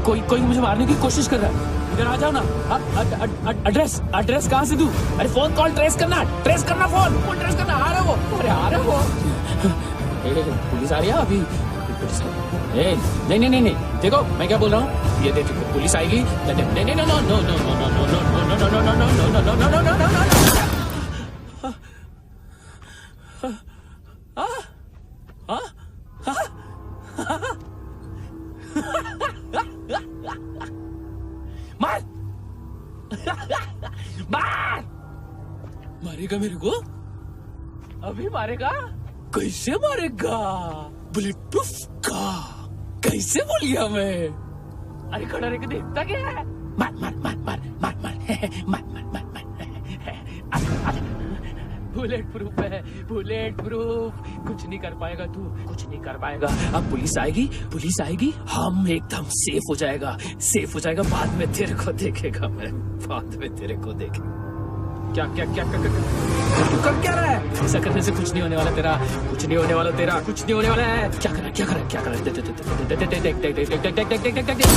कोई मुझे मारने की कोशिश कर रहा है। इधर आ जाओ ना। एड्रेस कहाँ से दूं? अरे फोन कॉल ट्रेस करना फोन ट्रेस करना। आ रहे वो, अरे आ रहे वो। पुलिस आ रही है अभी। नहीं, देखो मैं क्या बोल रहा हूँ, ये देखो पुलिस आएगी। मार मारेगा मेरे को, अभी मारेगा। कैसे मारेगा? बुलेट प्रूफ का। कैसे बोल गया मैं? अरे खड़ा रह के देखता क्या है? मार मार मार मार मार मार मार मार मार मार। बुलेट प्रूफ है, बुलेट प्रूफ। कुछ नहीं कर पाएगा तू, कुछ नहीं कर पाएगा। अब पुलिस आएगी, हम एकदम सेफ हो जाएगा। बाद में तेरे को देखेगा मैं, बाद में तेरे को देखेगा। क्या कर क्या रहा है? ऐसा करने से कुछ नहीं होने वाला तेरा, कुछ नहीं होने वाला है। क्या कर रहा है? देख।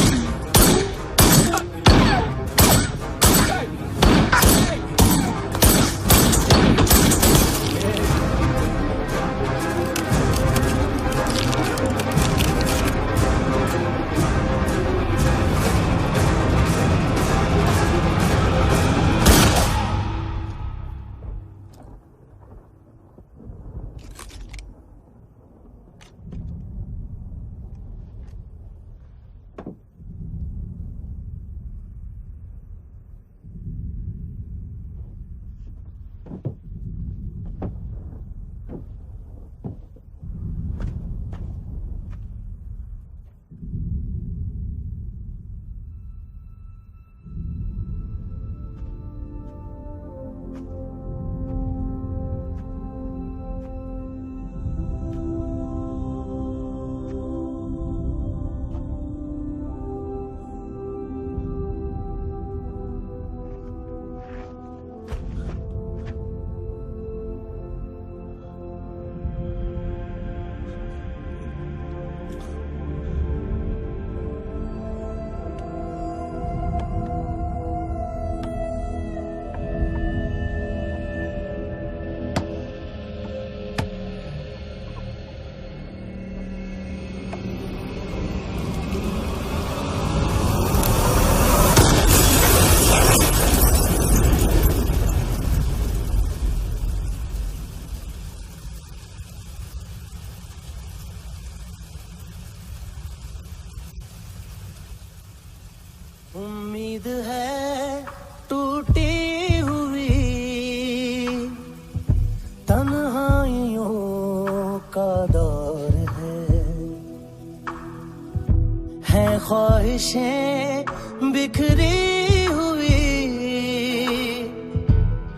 ख्वाहिशें बिखरी हुई,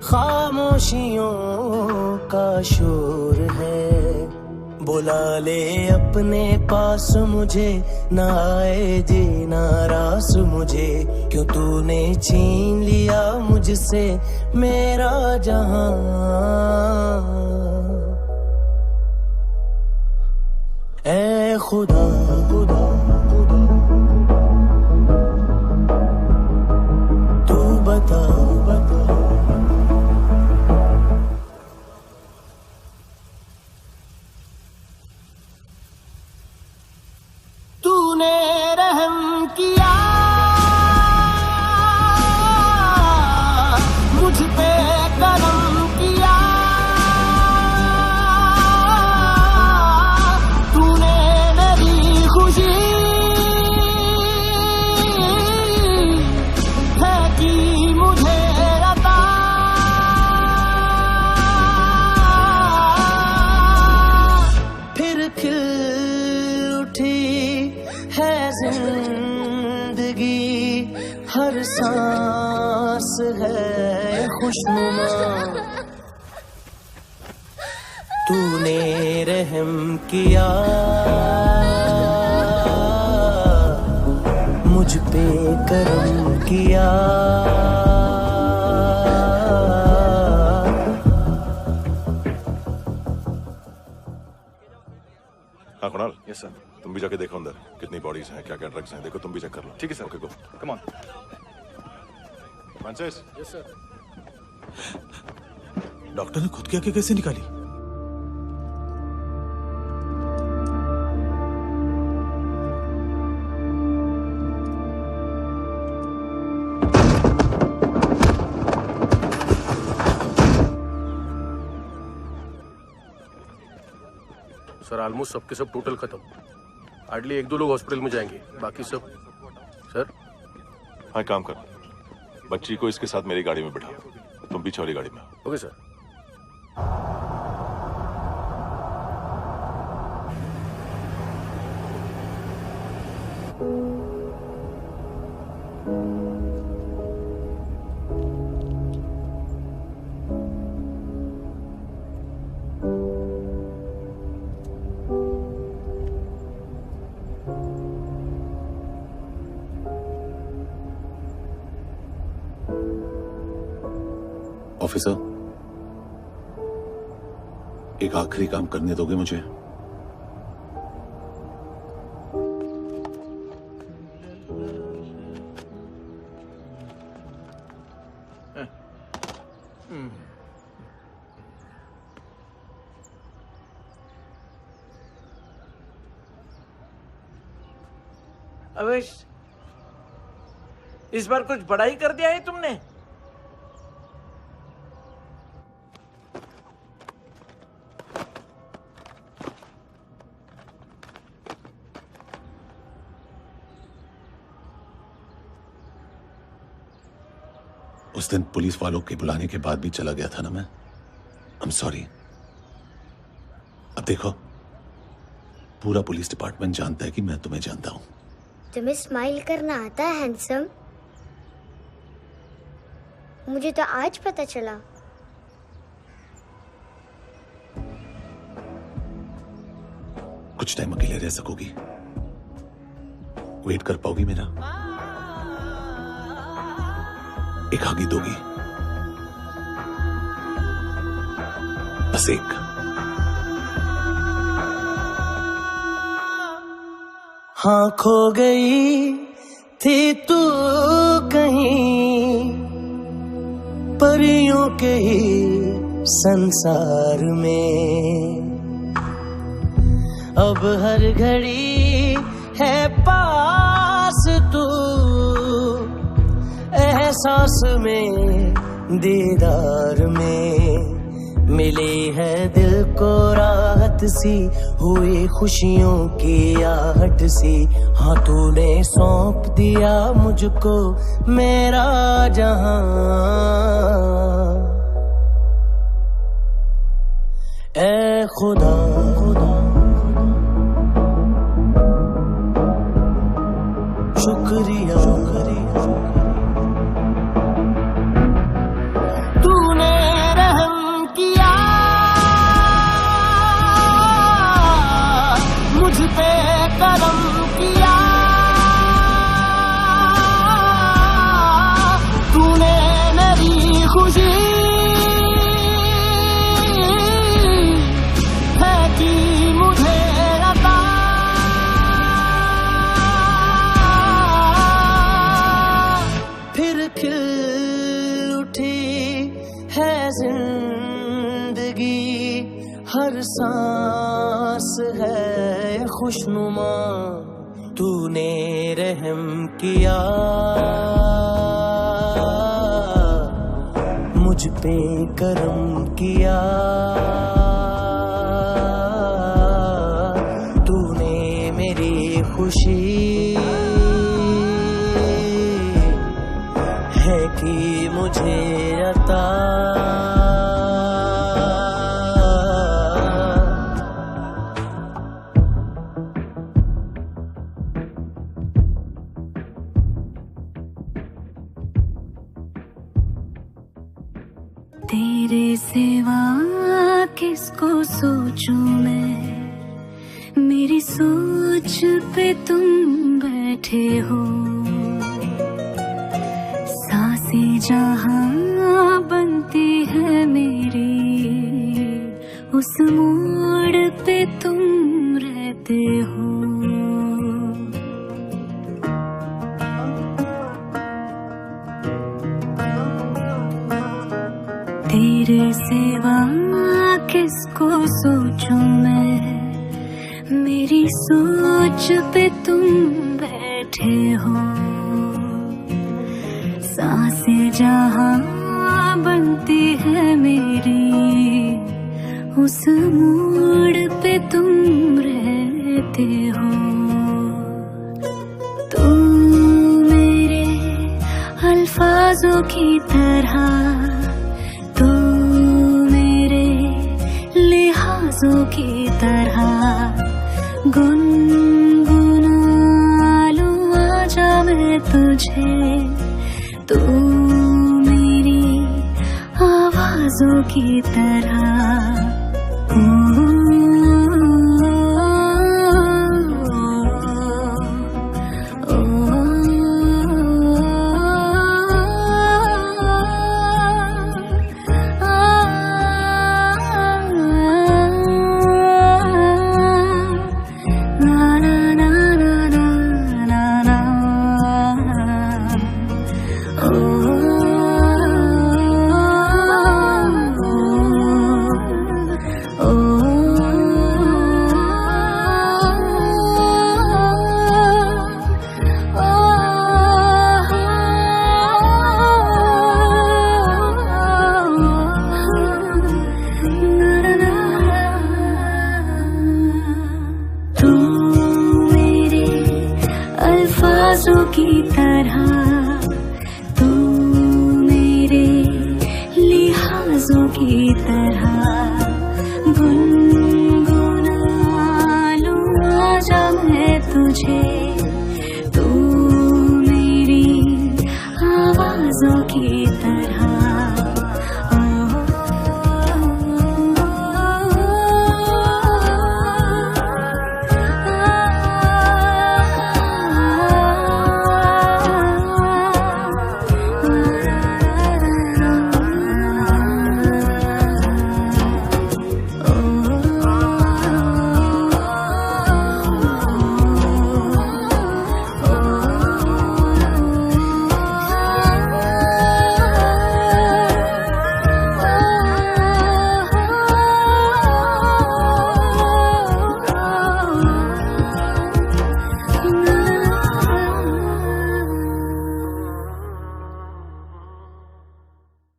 खामोशियों का शोर है। बुला ले अपने पास मुझे, ना आए जी नाराज मुझे, क्यों तूने छीन लिया मुझसे मेरा जहां। ऐ खुदा खुदा तू बता बता। तूने रहम किया मुझ पे, करम किया, तूने मेरी खुशी है की मुझे अता। फिर खिल उठी है जिंदगी, हर सांस है खुशनुमा। तूने रहम किया मुझ पे, करम किया। हाँ कुणाल। Yes sir. तुम भी जाके देखो अंदर कितनी बॉडीज हैं, क्या क्या ड्रग्स हैं, देखो तुम भी चेक कर लो। ठीक है sir. Okay go. Come on Francis. Yes sir. Doctor ने खुद की आंखें कैसे निकाली? सर ऑलमोस्ट सबके सब टोटल खत्म। हार्डली 1-2 लोग हॉस्पिटल में जाएंगे, बाकी सब। सर हाँ काम कर, बच्ची को इसके साथ मेरी गाड़ी में बिठा, तुम पीछे वाली गाड़ी में। Okay sir. ऑफिसर, एक आखिरी काम करने दोगे मुझे? अवेश, इस बार कुछ बड़ा ही कर दिया है तुमने। उस दिन पुलिस वालों के बुलाने के बाद भी चला गया था ना मैं। I'm sorry। अब देखो, पूरा पुलिस डिपार्टमेंट जानता है कि मैं तुम्हें जानता हूं। तुम्हें स्माइल करना आता है हैंडसम? मुझे तो आज पता चला। कुछ टाइम अकेले रह सकोगी? वेट कर पाओगी मेरा? एक आगे दोगी? बस एक। हाँ खो गई थी तू कहीं परियों के ही संसार में, अब हर घड़ी है पास तू, एहसास में दीदार में। मिली है दिल को राहत सी, हुई खुशियों की आहट सी। हाँ तूने सौंप दिया मुझको मेरा जहां। ऐ खुदा खुदा खुशी है कि मुझे अता फिर खिल उठी है जिंदगी हर सांस है खुशनुमा तूने रहम किया मुझ पे करम किया तूने मेरी खुशी है कि मुझे अता तेरे सिवा किसको सोचूं मैं मेरी सोच पे तुम बैठे हो सांसें जहां बनती है मेरी उस मोड़ पे तुम रहते हो तेरे सिवा किसको सोचूं मैं मेरी सोच पे तुम बैठे हो सांसें जहां बनती है मेरी उस मोड़ पे तुम रहते हो तुम मेरे अल्फाजों की तरह की तरह गुनगुना लूं आजा मैं तुझे तू मेरी आवाजों की तरह की तरह तू मेरे लिहाजों की तरह गुनगुना लूं आजा मैं तुझे तू मेरी आवाजों की तरह